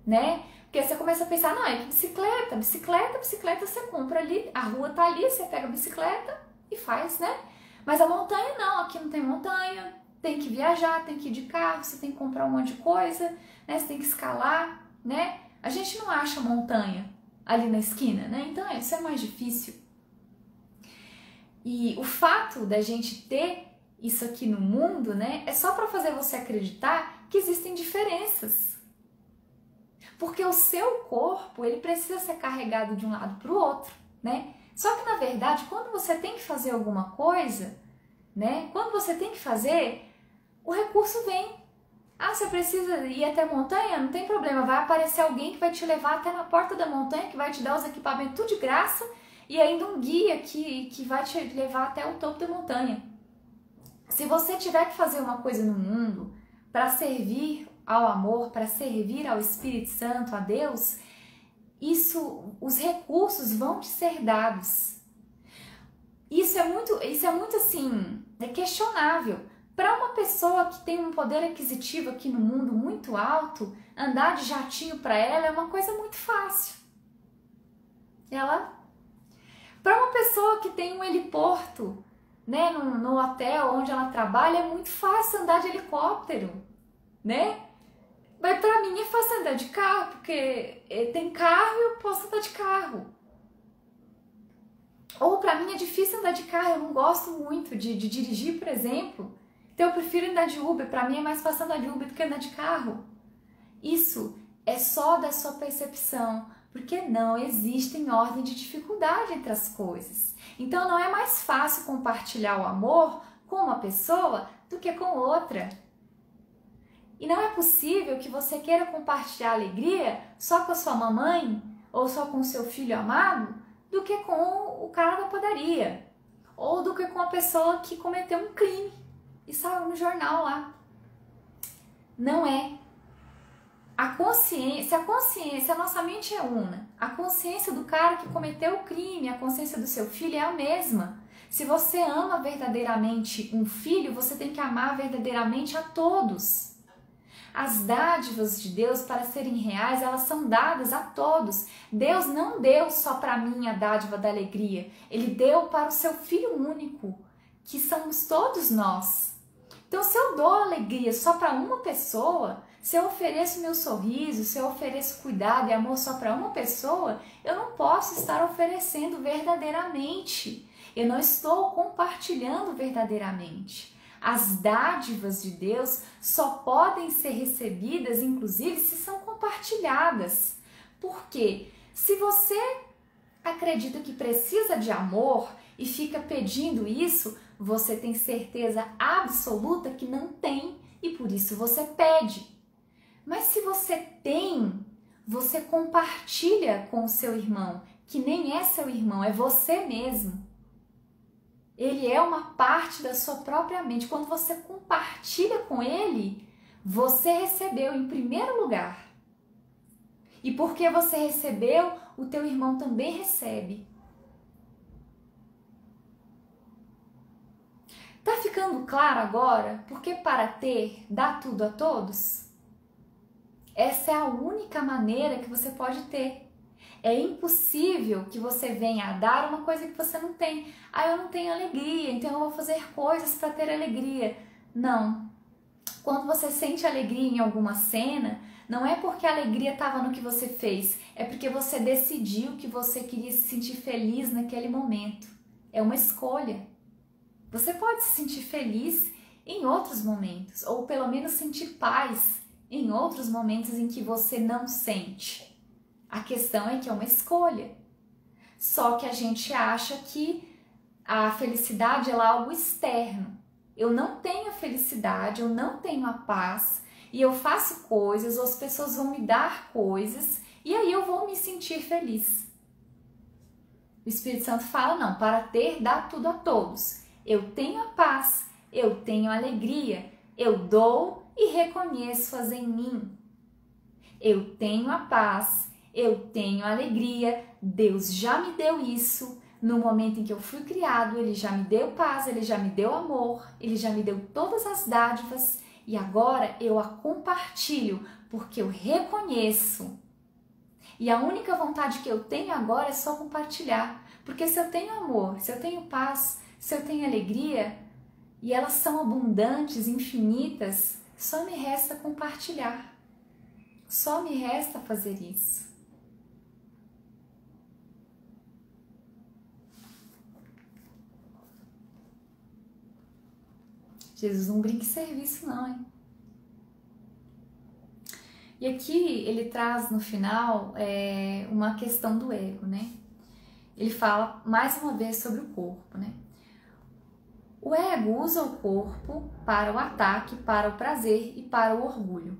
né? Porque você começa a pensar, não, é bicicleta você compra ali, a rua tá ali, você pega a bicicleta e faz, né? Mas a montanha não, aqui não tem montanha, tem que viajar, tem que ir de carro, você tem que comprar um monte de coisa, né? Você tem que escalar, né? A gente não acha montanha ali na esquina, né? Então isso é mais difícil. E o fato da gente ter isso aqui no mundo, né, é só para fazer você acreditar que existem diferenças. Porque o seu corpo, ele precisa ser carregado de um lado para o outro, né? Só que, na verdade, quando você tem que fazer alguma coisa, né? Quando você tem que fazer, o recurso vem. Você precisa ir até a montanha? Não tem problema, vai aparecer alguém que vai te levar até na porta da montanha, que vai te dar os equipamentos tudo de graça e ainda um guia que vai te levar até o topo da montanha. Se você tiver que fazer uma coisa no mundo para servir ao amor, para servir ao Espírito Santo, a Deus, os recursos vão te ser dados. Isso é muito assim, é questionável. Para uma pessoa que tem um poder aquisitivo aqui no mundo muito alto, andar de jatinho para ela é uma coisa muito fácil. Para uma pessoa que tem um heliporto, né, no hotel onde ela trabalha, é muito fácil andar de helicóptero, né? Mas para mim é fácil andar de carro, porque tem carro e eu posso andar de carro. Ou para mim é difícil andar de carro, eu não gosto muito de dirigir, por exemplo. Então eu prefiro andar de Uber, para mim é mais fácil andar de Uber do que andar de carro. Isso é só da sua percepção, porque não existem ordem de dificuldade entre as coisas. Então não é mais fácil compartilhar o amor com uma pessoa do que com outra. E não é possível que você queira compartilhar alegria só com a sua mamãe ou só com o seu filho amado do que com o cara da padaria ou do que com a pessoa que cometeu um crime e saiu no jornal lá. Não é. A nossa mente é una. A consciência do cara que cometeu o crime, a consciência do seu filho é a mesma. Se você ama verdadeiramente um filho, você tem que amar verdadeiramente a todos. As dádivas de Deus, para serem reais, elas são dadas a todos. Deus não deu só para mim a dádiva da alegria. Ele deu para o seu Filho único, que somos todos nós. Então, se eu dou alegria só para uma pessoa, se eu ofereço meu sorriso, se eu ofereço cuidado e amor só para uma pessoa, eu não posso estar oferecendo verdadeiramente. Eu não estou compartilhando verdadeiramente. As dádivas de Deus só podem ser recebidas, inclusive, se são compartilhadas. Porque se você acredita que precisa de amor e fica pedindo isso, você tem certeza absoluta que não tem e por isso você pede. Mas se você tem, você compartilha com o seu irmão, que nem é seu irmão, é você mesmo. Ele é uma parte da sua própria mente. Quando você compartilha com ele, você recebeu em primeiro lugar. E porque você recebeu, o teu irmão também recebe. Tá ficando claro agora? Porque para ter, dá tudo a todos? Essa é a única maneira que você pode ter. É impossível que você venha a dar uma coisa que você não tem. Eu não tenho alegria, então eu vou fazer coisas para ter alegria. Não. Quando você sente alegria em alguma cena, não é porque a alegria estava no que você fez, é porque você decidiu que você queria se sentir feliz naquele momento. É uma escolha. Você pode se sentir feliz em outros momentos, ou pelo menos sentir paz em outros momentos em que você não sente. A questão é que é uma escolha. Só que a gente acha que a felicidade é algo externo. Eu não tenho felicidade, eu não tenho a paz, e eu faço coisas, ou as pessoas vão me dar coisas, e aí eu vou me sentir feliz. O Espírito Santo fala, não, para ter, dá tudo a todos. Eu tenho a paz, eu tenho a alegria, eu dou e reconheço-as em mim. Eu tenho a paz, eu tenho alegria, Deus já me deu isso. No momento em que eu fui criado, Ele já me deu paz, Ele já me deu amor, Ele já me deu todas as dádivas e agora eu a compartilho porque eu reconheço. E a única vontade que eu tenho agora é só compartilhar. Porque se eu tenho amor, se eu tenho paz, se eu tenho alegria e elas são abundantes, infinitas, só me resta compartilhar. Só me resta fazer isso. Jesus não brinca em serviço não, hein? E aqui ele traz no final uma questão do ego, né? Ele fala mais uma vez sobre o corpo, né? O ego usa o corpo para o ataque, para o prazer e para o orgulho.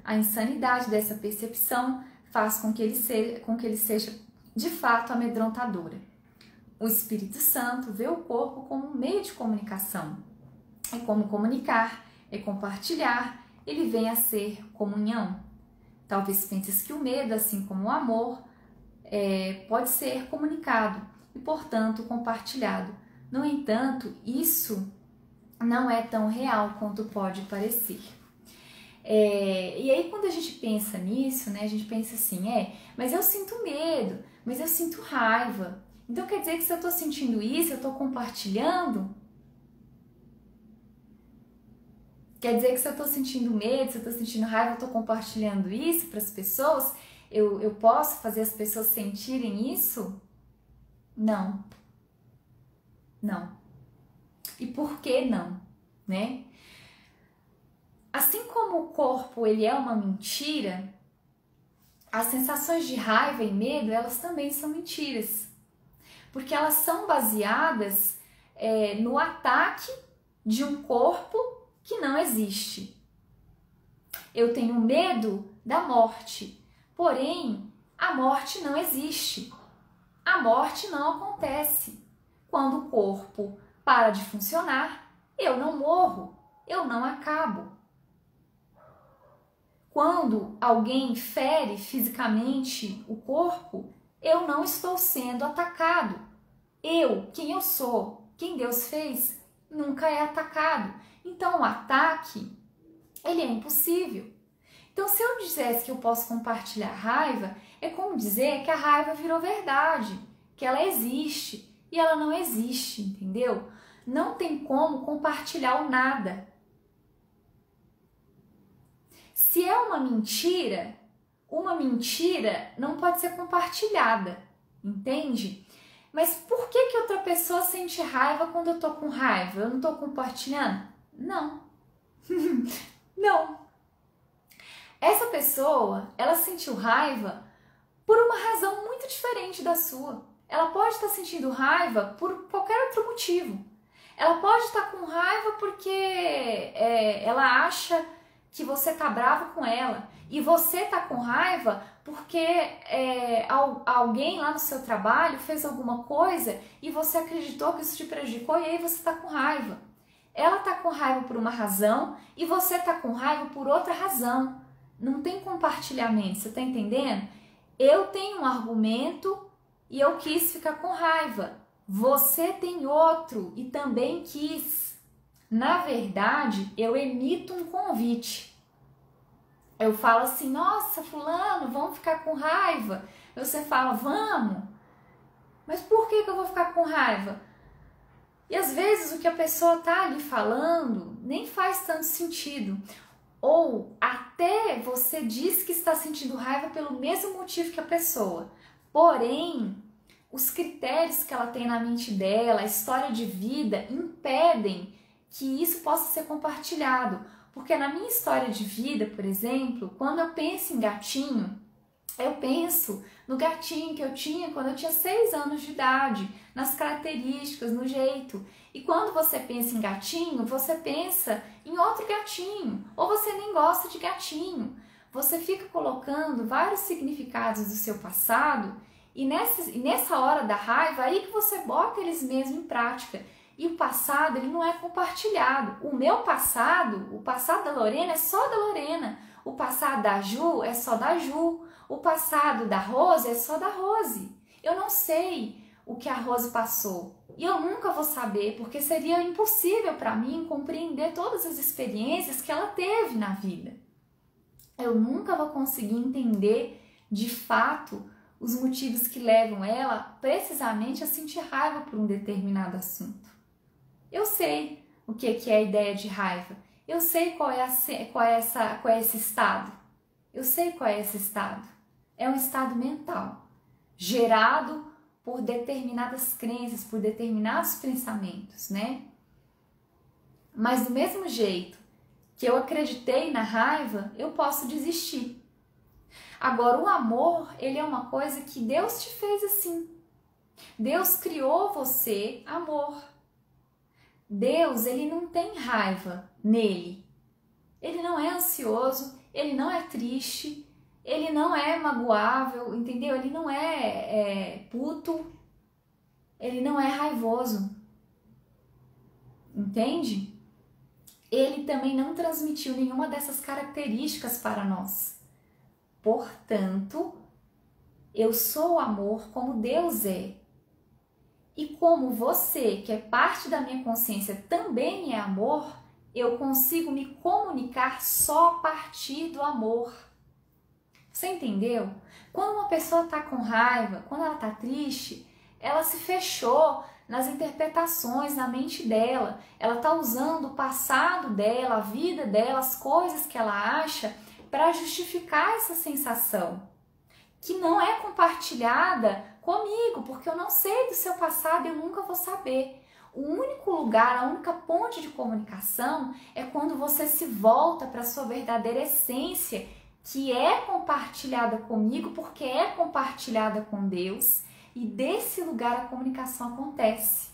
A insanidade dessa percepção faz com que ele seja de fato amedrontadora. O Espírito Santo vê o corpo como um meio de comunicação. É como comunicar, é compartilhar, ele vem a ser comunhão. Talvez penses que o medo, assim como o amor, pode ser comunicado e, portanto, compartilhado. No entanto, isso não é tão real quanto pode parecer. E aí, quando a gente pensa nisso, né, a gente pensa assim, mas eu sinto medo, mas eu sinto raiva. Então, quer dizer que se eu estou sentindo isso, eu estou compartilhando? Quer dizer que se eu estou sentindo medo, se eu estou sentindo raiva, eu estou compartilhando isso para as pessoas? Eu posso fazer as pessoas sentirem isso? Não. Não. E por que não, né? Assim como o corpo ele é uma mentira, as sensações de raiva e medo, elas também são mentiras. Porque elas são baseadas no ataque de um corpo que não existe. Eu tenho medo da morte, porém, a morte não existe. A morte não acontece. Quando o corpo para de funcionar, eu não morro, eu não acabo. Quando alguém fere fisicamente o corpo, eu não estou sendo atacado. Eu, quem eu sou, quem Deus fez, nunca é atacado. Então o ataque, ele é impossível. Então se eu dissesse que eu posso compartilhar raiva, é como dizer que a raiva virou verdade, que ela existe e ela não existe, entendeu? Não tem como compartilhar o nada. Se é uma mentira não pode ser compartilhada, entende? Mas por que outra pessoa sente raiva quando eu tô com raiva? Eu não tô compartilhando? Não. Não. Essa pessoa, ela sentiu raiva por uma razão muito diferente da sua. Ela pode estar sentindo raiva por qualquer outro motivo. Ela pode estar com raiva porque ela acha que você tá bravo com ela. E você tá com raiva porque alguém lá no seu trabalho fez alguma coisa e você acreditou que isso te prejudicou e aí você tá com raiva. Ela tá com raiva por uma razão e você tá com raiva por outra razão. Não tem compartilhamento, você tá entendendo? Eu tenho um argumento e eu quis ficar com raiva. Você tem outro e também quis. Na verdade, eu emito um convite. Eu falo assim, nossa, fulano, vamos ficar com raiva? Você fala, vamos. Mas por que eu vou ficar com raiva? E às vezes o que a pessoa tá ali falando nem faz tanto sentido. Ou até você diz que está sentindo raiva pelo mesmo motivo que a pessoa. Porém, os critérios que ela tem na mente dela, a história de vida, impedem que isso possa ser compartilhado. Porque na minha história de vida, por exemplo, quando eu penso em gatinho, eu penso no gatinho que eu tinha quando eu tinha 6 anos de idade, nas características, no jeito. E quando você pensa em gatinho, você pensa em outro gatinho, ou você nem gosta de gatinho. Você fica colocando vários significados do seu passado e nessa hora da raiva, aí que você bota eles mesmo em prática. E o passado, ele não é compartilhado. O meu passado, o passado da Lorena é só da Lorena. O passado da Ju é só da Ju. O passado da Rose é só da Rose. Eu não sei o que a Rose passou. E eu nunca vou saber, porque seria impossível para mim compreender todas as experiências que ela teve na vida. Eu nunca vou conseguir entender de fato os motivos que levam ela precisamente a sentir raiva por um determinado assunto. Eu sei o que é a ideia de raiva. Eu sei qual é esse estado. Eu sei qual é esse estado. É um estado mental, gerado por determinadas crenças, por determinados pensamentos, né? Mas do mesmo jeito que eu acreditei na raiva, eu posso desistir. Agora, o amor, ele é uma coisa que Deus te fez assim. Deus criou você amor. Deus, ele não tem raiva nele. Ele não é ansioso, ele não é triste, ele não é magoável, entendeu? Ele não é puto, ele não é raivoso. Entende? Ele também não transmitiu nenhuma dessas características para nós. Portanto, eu sou o amor como Deus é. E como você, que é parte da minha consciência, também é amor, eu consigo me comunicar só a partir do amor. Você entendeu? Quando uma pessoa está com raiva, quando ela está triste, ela se fechou nas interpretações, na mente dela. Ela está usando o passado dela, a vida dela, as coisas que ela acha para justificar essa sensação, que não é compartilhada comigo, porque eu não sei do seu passado e eu nunca vou saber. O único lugar, a única ponte de comunicação é quando você se volta para a sua verdadeira essência, que é compartilhada comigo, porque é compartilhada com Deus, e desse lugar a comunicação acontece.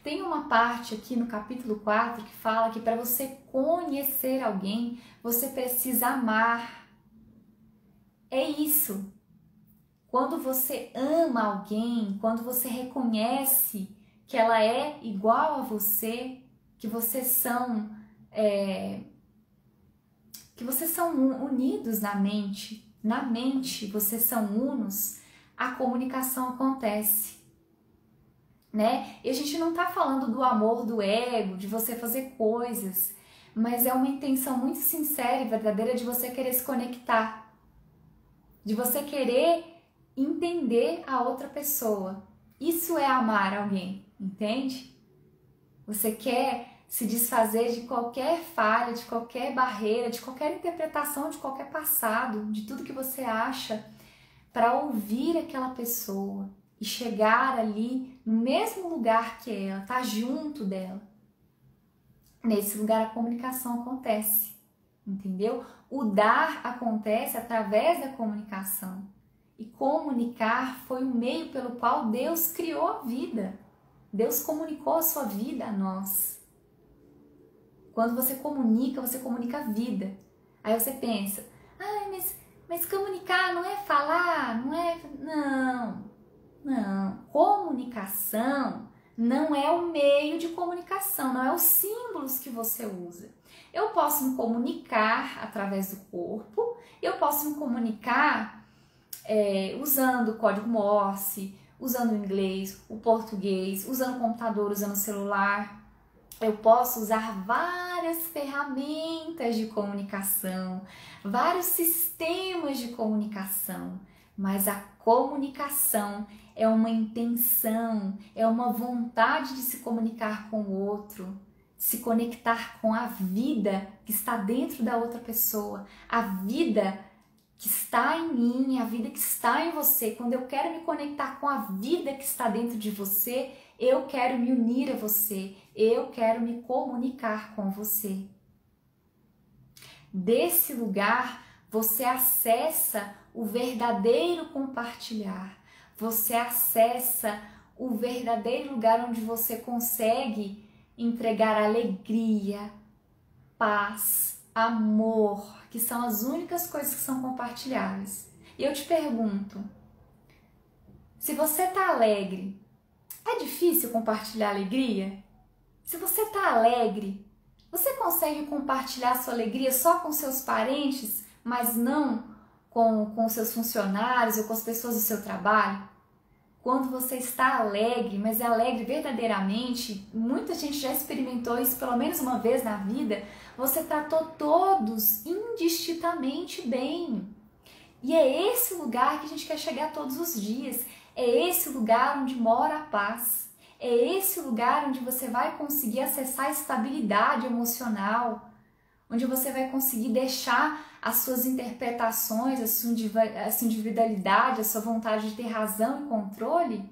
Tem uma parte aqui no capítulo 4 que fala que para você conhecer alguém, você precisa amar. É isso. Quando você ama alguém, quando você reconhece que ela é igual a você, que vocês são unidos na mente vocês são unos, a comunicação acontece, né? E a gente não tá falando do amor do ego, de você fazer coisas, mas é uma intenção muito sincera e verdadeira de você querer se conectar, de você querer entender a outra pessoa. Isso é amar alguém, entende? Você quer se desfazer de qualquer falha, de qualquer barreira, de qualquer interpretação, de qualquer passado, de tudo que você acha, para ouvir aquela pessoa e chegar ali no mesmo lugar que ela, tá junto dela. Nesse lugar a comunicação acontece, entendeu? O dar acontece através da comunicação. E comunicar foi o meio pelo qual Deus criou a vida. Deus comunicou a sua vida a nós. Quando você comunica a vida. Aí você pensa, mas comunicar não é falar, não é... Não. Comunicação não é o meio de comunicação, não é os símbolos que você usa. Eu posso me comunicar através do corpo, eu posso me comunicar usando o código Morse, usando o inglês, o português, usando o computador, usando o celular. Eu posso usar várias ferramentas de comunicação, vários sistemas de comunicação, mas a comunicação é uma intenção, é uma vontade de se comunicar com o outro, se conectar com a vida que está dentro da outra pessoa, a vida que está em mim, a vida que está em você. Quando eu quero me conectar com a vida que está dentro de você, eu quero me unir a você, eu quero me comunicar com você. Desse lugar, você acessa o verdadeiro compartilhar, você acessa o verdadeiro lugar onde você consegue entregar alegria, paz, amor, que são as únicas coisas que são compartilháveis. E eu te pergunto, se você está alegre, é difícil compartilhar alegria? Se você está alegre, você consegue compartilhar sua alegria só com seus parentes, mas não com seus funcionários ou com as pessoas do seu trabalho? Quando você está alegre, mas é alegre verdadeiramente, muita gente já experimentou isso pelo menos uma vez na vida, você tratou todos indistintamente bem. E é esse lugar que a gente quer chegar todos os dias. É esse lugar onde mora a paz. É esse lugar onde você vai conseguir acessar a estabilidade emocional, onde você vai conseguir deixar as suas interpretações, a sua individualidade, a sua vontade de ter razão e controle,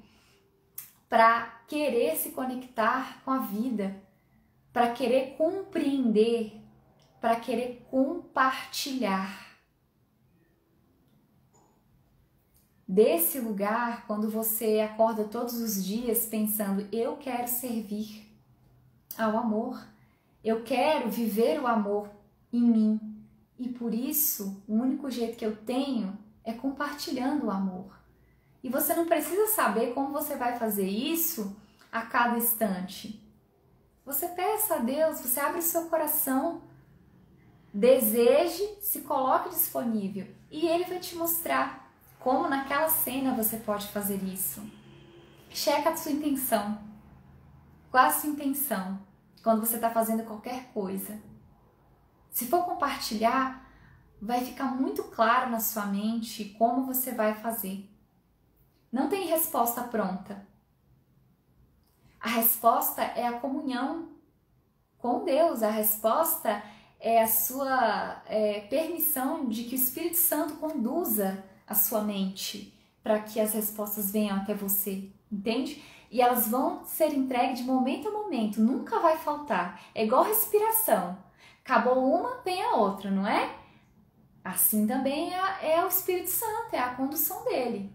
para querer se conectar com a vida, para querer compreender, para querer compartilhar. Desse lugar, quando você acorda todos os dias pensando, eu quero servir ao amor, eu quero viver o amor em mim, e por isso o único jeito que eu tenho é compartilhando o amor. E você não precisa saber como você vai fazer isso a cada instante. Você peça a Deus, você abre o seu coração, deseje, se coloque disponível e Ele vai te mostrar como naquela cena você pode fazer isso. Checa a sua intenção. Qual a sua intenção quando você está fazendo qualquer coisa? Se for compartilhar, vai ficar muito claro na sua mente como você vai fazer. Não tem resposta pronta. A resposta é a comunhão com Deus. A resposta é a sua permissão de que o Espírito Santo conduza a sua mente para que as respostas venham até você, entende? E elas vão ser entregues de momento a momento, nunca vai faltar. É igual respiração. Acabou uma, vem a outra, não é? Assim também é o Espírito Santo, é a condução dele.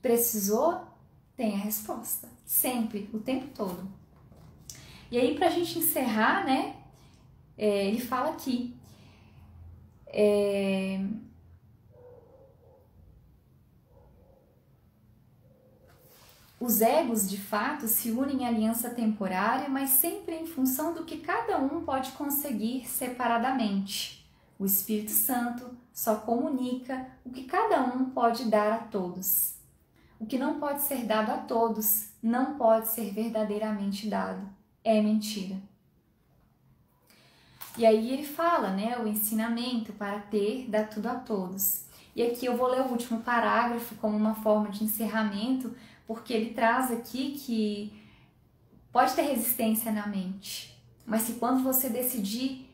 Precisou? Tem a resposta. Sempre, o tempo todo. E aí, pra gente encerrar, né? Ele fala aqui. Os egos, de fato, se unem em aliança temporária, mas sempre em função do que cada um pode conseguir separadamente. O Espírito Santo só comunica o que cada um pode dar a todos. O que não pode ser dado a todos não pode ser verdadeiramente dado. É mentira. E aí ele fala, né, o ensinamento para ter, dá tudo a todos. E aqui eu vou ler o último parágrafo como uma forma de encerramento, porque ele traz aqui que pode ter resistência na mente, mas que quando você decidir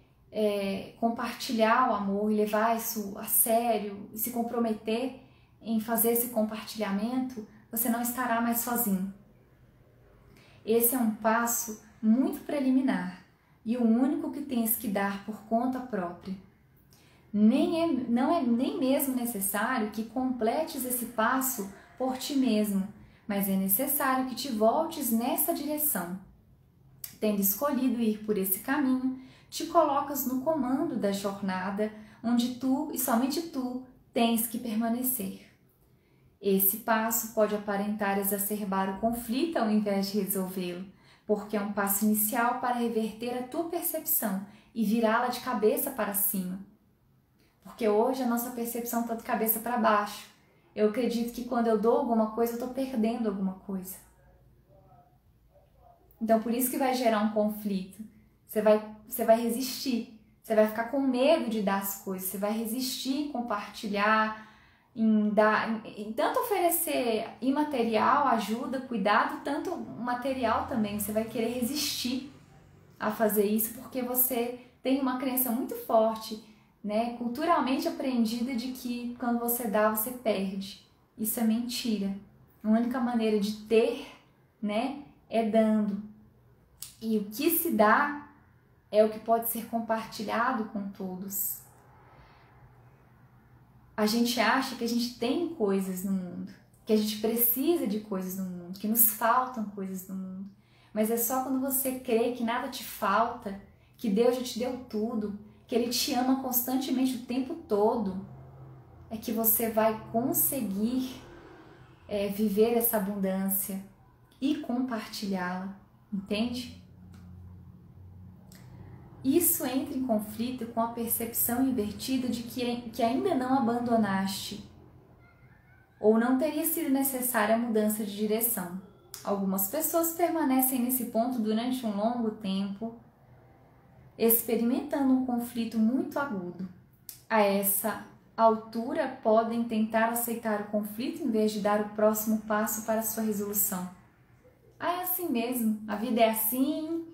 compartilhar o amor e levar isso a sério e se comprometer em fazer esse compartilhamento, você não estará mais sozinho. Esse é um passo muito preliminar e o único que tens que dar por conta própria. Não é nem mesmo necessário que completes esse passo por ti mesmo, mas é necessário que te voltes nessa direção. Tendo escolhido ir por esse caminho, te colocas no comando da jornada, onde tu e somente tu tens que permanecer. Esse passo pode aparentar exacerbar o conflito ao invés de resolvê-lo, porque é um passo inicial para reverter a tua percepção e virá-la de cabeça para cima. Porque hoje a nossa percepção está de cabeça para baixo. Eu acredito que quando eu dou alguma coisa, eu estou perdendo alguma coisa. Então, por isso que vai gerar um conflito. Você vai resistir. Você vai ficar com medo de dar as coisas. Você vai resistir em compartilhar, em tanto oferecer imaterial, ajuda, cuidado, tanto material também. Você vai querer resistir a fazer isso porque você tem uma crença muito forte, né, culturalmente aprendida de que quando você dá, você perde. Isso é mentira. A única maneira de ter, né, é dando. E o que se dá é o que pode ser compartilhado com todos. A gente acha que a gente tem coisas no mundo, que a gente precisa de coisas no mundo, que nos faltam coisas no mundo. Mas é só quando você crê que nada te falta, que Deus já te deu tudo, que Ele te ama constantemente o tempo todo, é que você vai conseguir viver essa abundância e compartilhá-la, entende? Isso entra em conflito com a percepção invertida de que ainda não abandonaste ou não teria sido necessária a mudança de direção. Algumas pessoas permanecem nesse ponto durante um longo tempo, experimentando um conflito muito agudo. A essa altura, podem tentar aceitar o conflito em vez de dar o próximo passo para sua resolução. É assim mesmo, a vida é assim,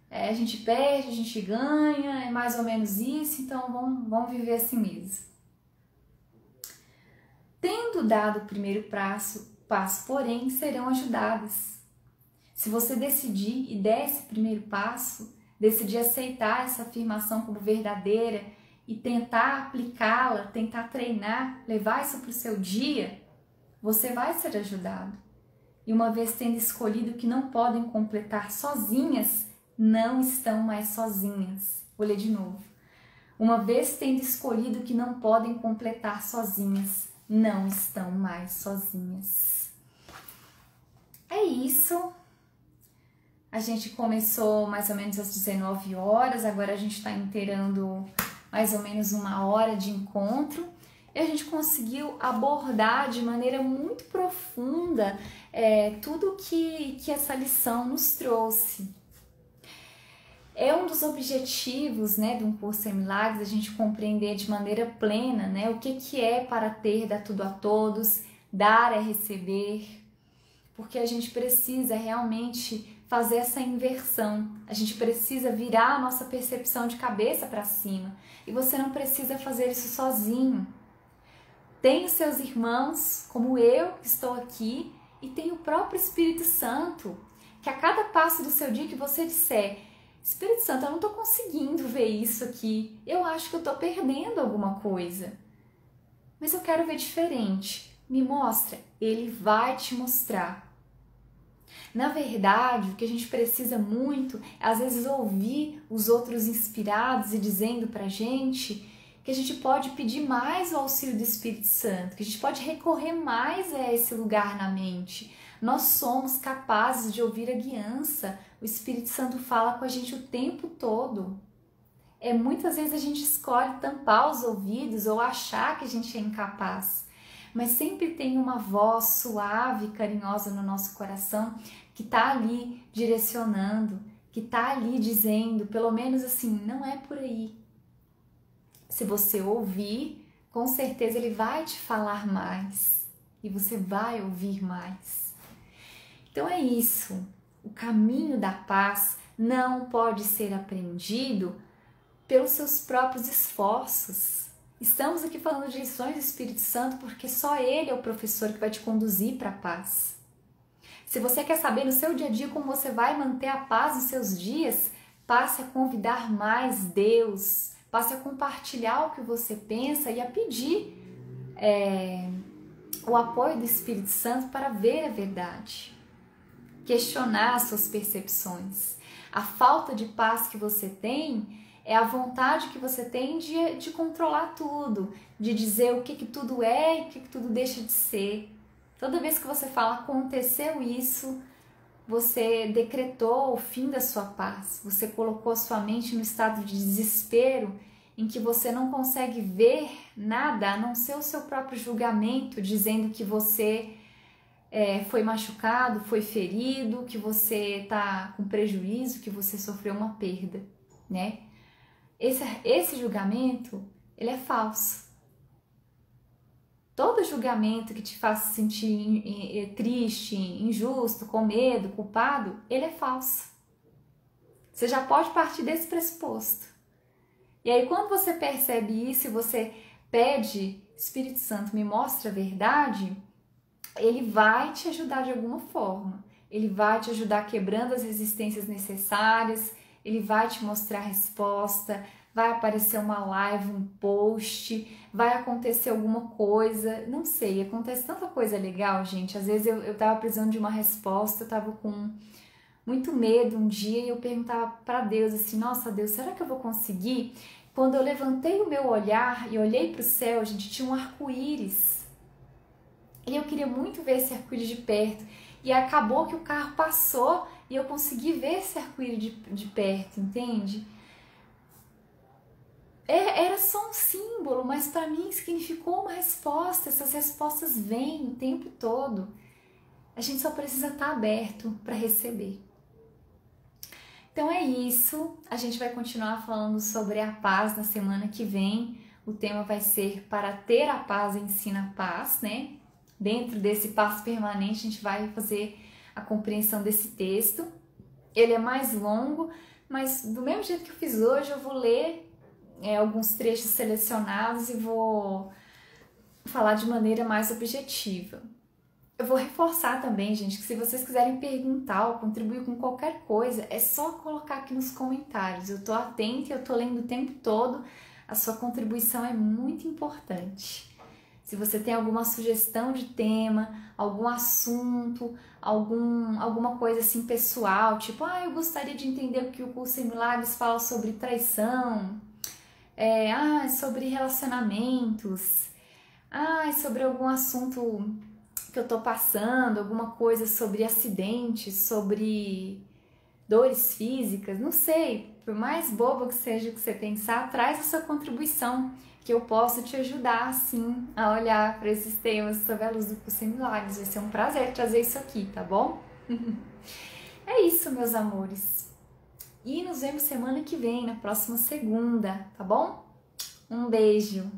a gente perde, a gente ganha, é mais ou menos isso, então vamos viver assim mesmo. Tendo dado o primeiro passo, porém, serão ajudadas. Se você decidir e der esse primeiro passo, decidir aceitar essa afirmação como verdadeira e tentar aplicá-la, tentar treinar, levar isso para o seu dia, você vai ser ajudado. E uma vez tendo escolhido que não podem completar sozinhas, não estão mais sozinhas. Vou ler de novo. Uma vez tendo escolhido que não podem completar sozinhas, não estão mais sozinhas. É isso. A gente começou mais ou menos às 19 horas, agora a gente está inteirando mais ou menos 1 hora de encontro. E a gente conseguiu abordar de maneira muito profunda tudo que essa lição nos trouxe. É um dos objetivos, né, de um curso em milagres, a gente compreender de maneira plena, né, o que é para ter, dar tudo a todos, dar é receber, porque a gente precisa realmente fazer essa inversão, a gente precisa virar a nossa percepção de cabeça para cima, e você não precisa fazer isso sozinho. Tem os seus irmãos, como eu que estou aqui, e tem o próprio Espírito Santo, que a cada passo do seu dia que você disser: Espírito Santo, eu não estou conseguindo ver isso aqui, eu acho que eu estou perdendo alguma coisa, mas eu quero ver diferente, me mostra, ele vai te mostrar. Na verdade, o que a gente precisa muito é às vezes ouvir os outros inspirados e dizendo pra gente que a gente pode pedir mais o auxílio do Espírito Santo, que a gente pode recorrer mais a esse lugar na mente. Nós somos capazes de ouvir a guiança. O Espírito Santo fala com a gente o tempo todo. Muitas vezes a gente escolhe tampar os ouvidos ou achar que a gente é incapaz. Mas sempre tem uma voz suave e carinhosa no nosso coração que está ali direcionando, que está ali dizendo, pelo menos assim, não é por aí. Se você ouvir, com certeza ele vai te falar mais e você vai ouvir mais. Então é isso, o caminho da paz não pode ser aprendido pelos seus próprios esforços. Estamos aqui falando de lições do Espírito Santo porque só ele é o professor que vai te conduzir para a paz. Se você quer saber no seu dia a dia como você vai manter a paz nos seus dias, passe a convidar mais Deus, passe a compartilhar o que você pensa e a pedir o apoio do Espírito Santo para ver a verdade. Questionar as suas percepções. A falta de paz que você tem é a vontade que você tem de controlar tudo, de dizer o que tudo é e o que tudo deixa de ser. Toda vez que você fala aconteceu isso, você decretou o fim da sua paz, você colocou a sua mente no estado de desespero em que você não consegue ver nada a não ser o seu próprio julgamento, dizendo que você foi machucado, foi ferido, que você está com prejuízo, que você sofreu uma perda, né? Esse julgamento, ele é falso. Todo julgamento que te faça sentir triste, injusto, com medo, culpado, ele é falso. Você já pode partir desse pressuposto. E aí quando você percebe isso e você pede, Espírito Santo, me mostra a verdade, ele vai te ajudar de alguma forma. Ele vai te ajudar quebrando as resistências necessárias, ele vai te mostrar a resposta, vai aparecer uma live, um post, vai acontecer alguma coisa, não sei, acontece tanta coisa legal, gente. Às vezes eu tava precisando de uma resposta, eu tava com muito medo um dia e eu perguntava para Deus assim, nossa Deus, será que eu vou conseguir? Quando eu levantei o meu olhar e olhei para o céu, gente, tinha um arco-íris. E eu queria muito ver esse arco-íris de perto. E acabou que o carro passou e eu consegui ver esse arco-íris de perto, entende? Era só um símbolo, mas para mim significou uma resposta. Essas respostas vêm o tempo todo. A gente só precisa estar aberto para receber. Então é isso. A gente vai continuar falando sobre a paz na semana que vem. O tema vai ser para ter a paz ensina a paz, né? Dentro desse passo permanente a gente vai fazer a compreensão desse texto. Ele é mais longo, mas do mesmo jeito que eu fiz hoje, eu vou ler alguns trechos selecionados e vou falar de maneira mais objetiva. Eu vou reforçar também, gente, que se vocês quiserem perguntar ou contribuir com qualquer coisa, é só colocar aqui nos comentários. Eu tô atenta e eu tô lendo o tempo todo. A sua contribuição é muito importante. Se você tem alguma sugestão de tema, algum assunto, alguma coisa assim pessoal, tipo, eu gostaria de entender o que o curso em Milagres fala sobre traição, sobre relacionamentos, sobre algum assunto que eu tô passando, alguma coisa sobre acidentes, sobre dores físicas, não sei, por mais bobo que seja o que você pensar, traz a sua contribuição, que eu posso te ajudar, sim, a olhar para esses temas sob a luz do curso em Milagres. Vai ser um prazer trazer isso aqui, tá bom? É isso, meus amores. E nos vemos semana que vem, na próxima segunda, tá bom? Um beijo!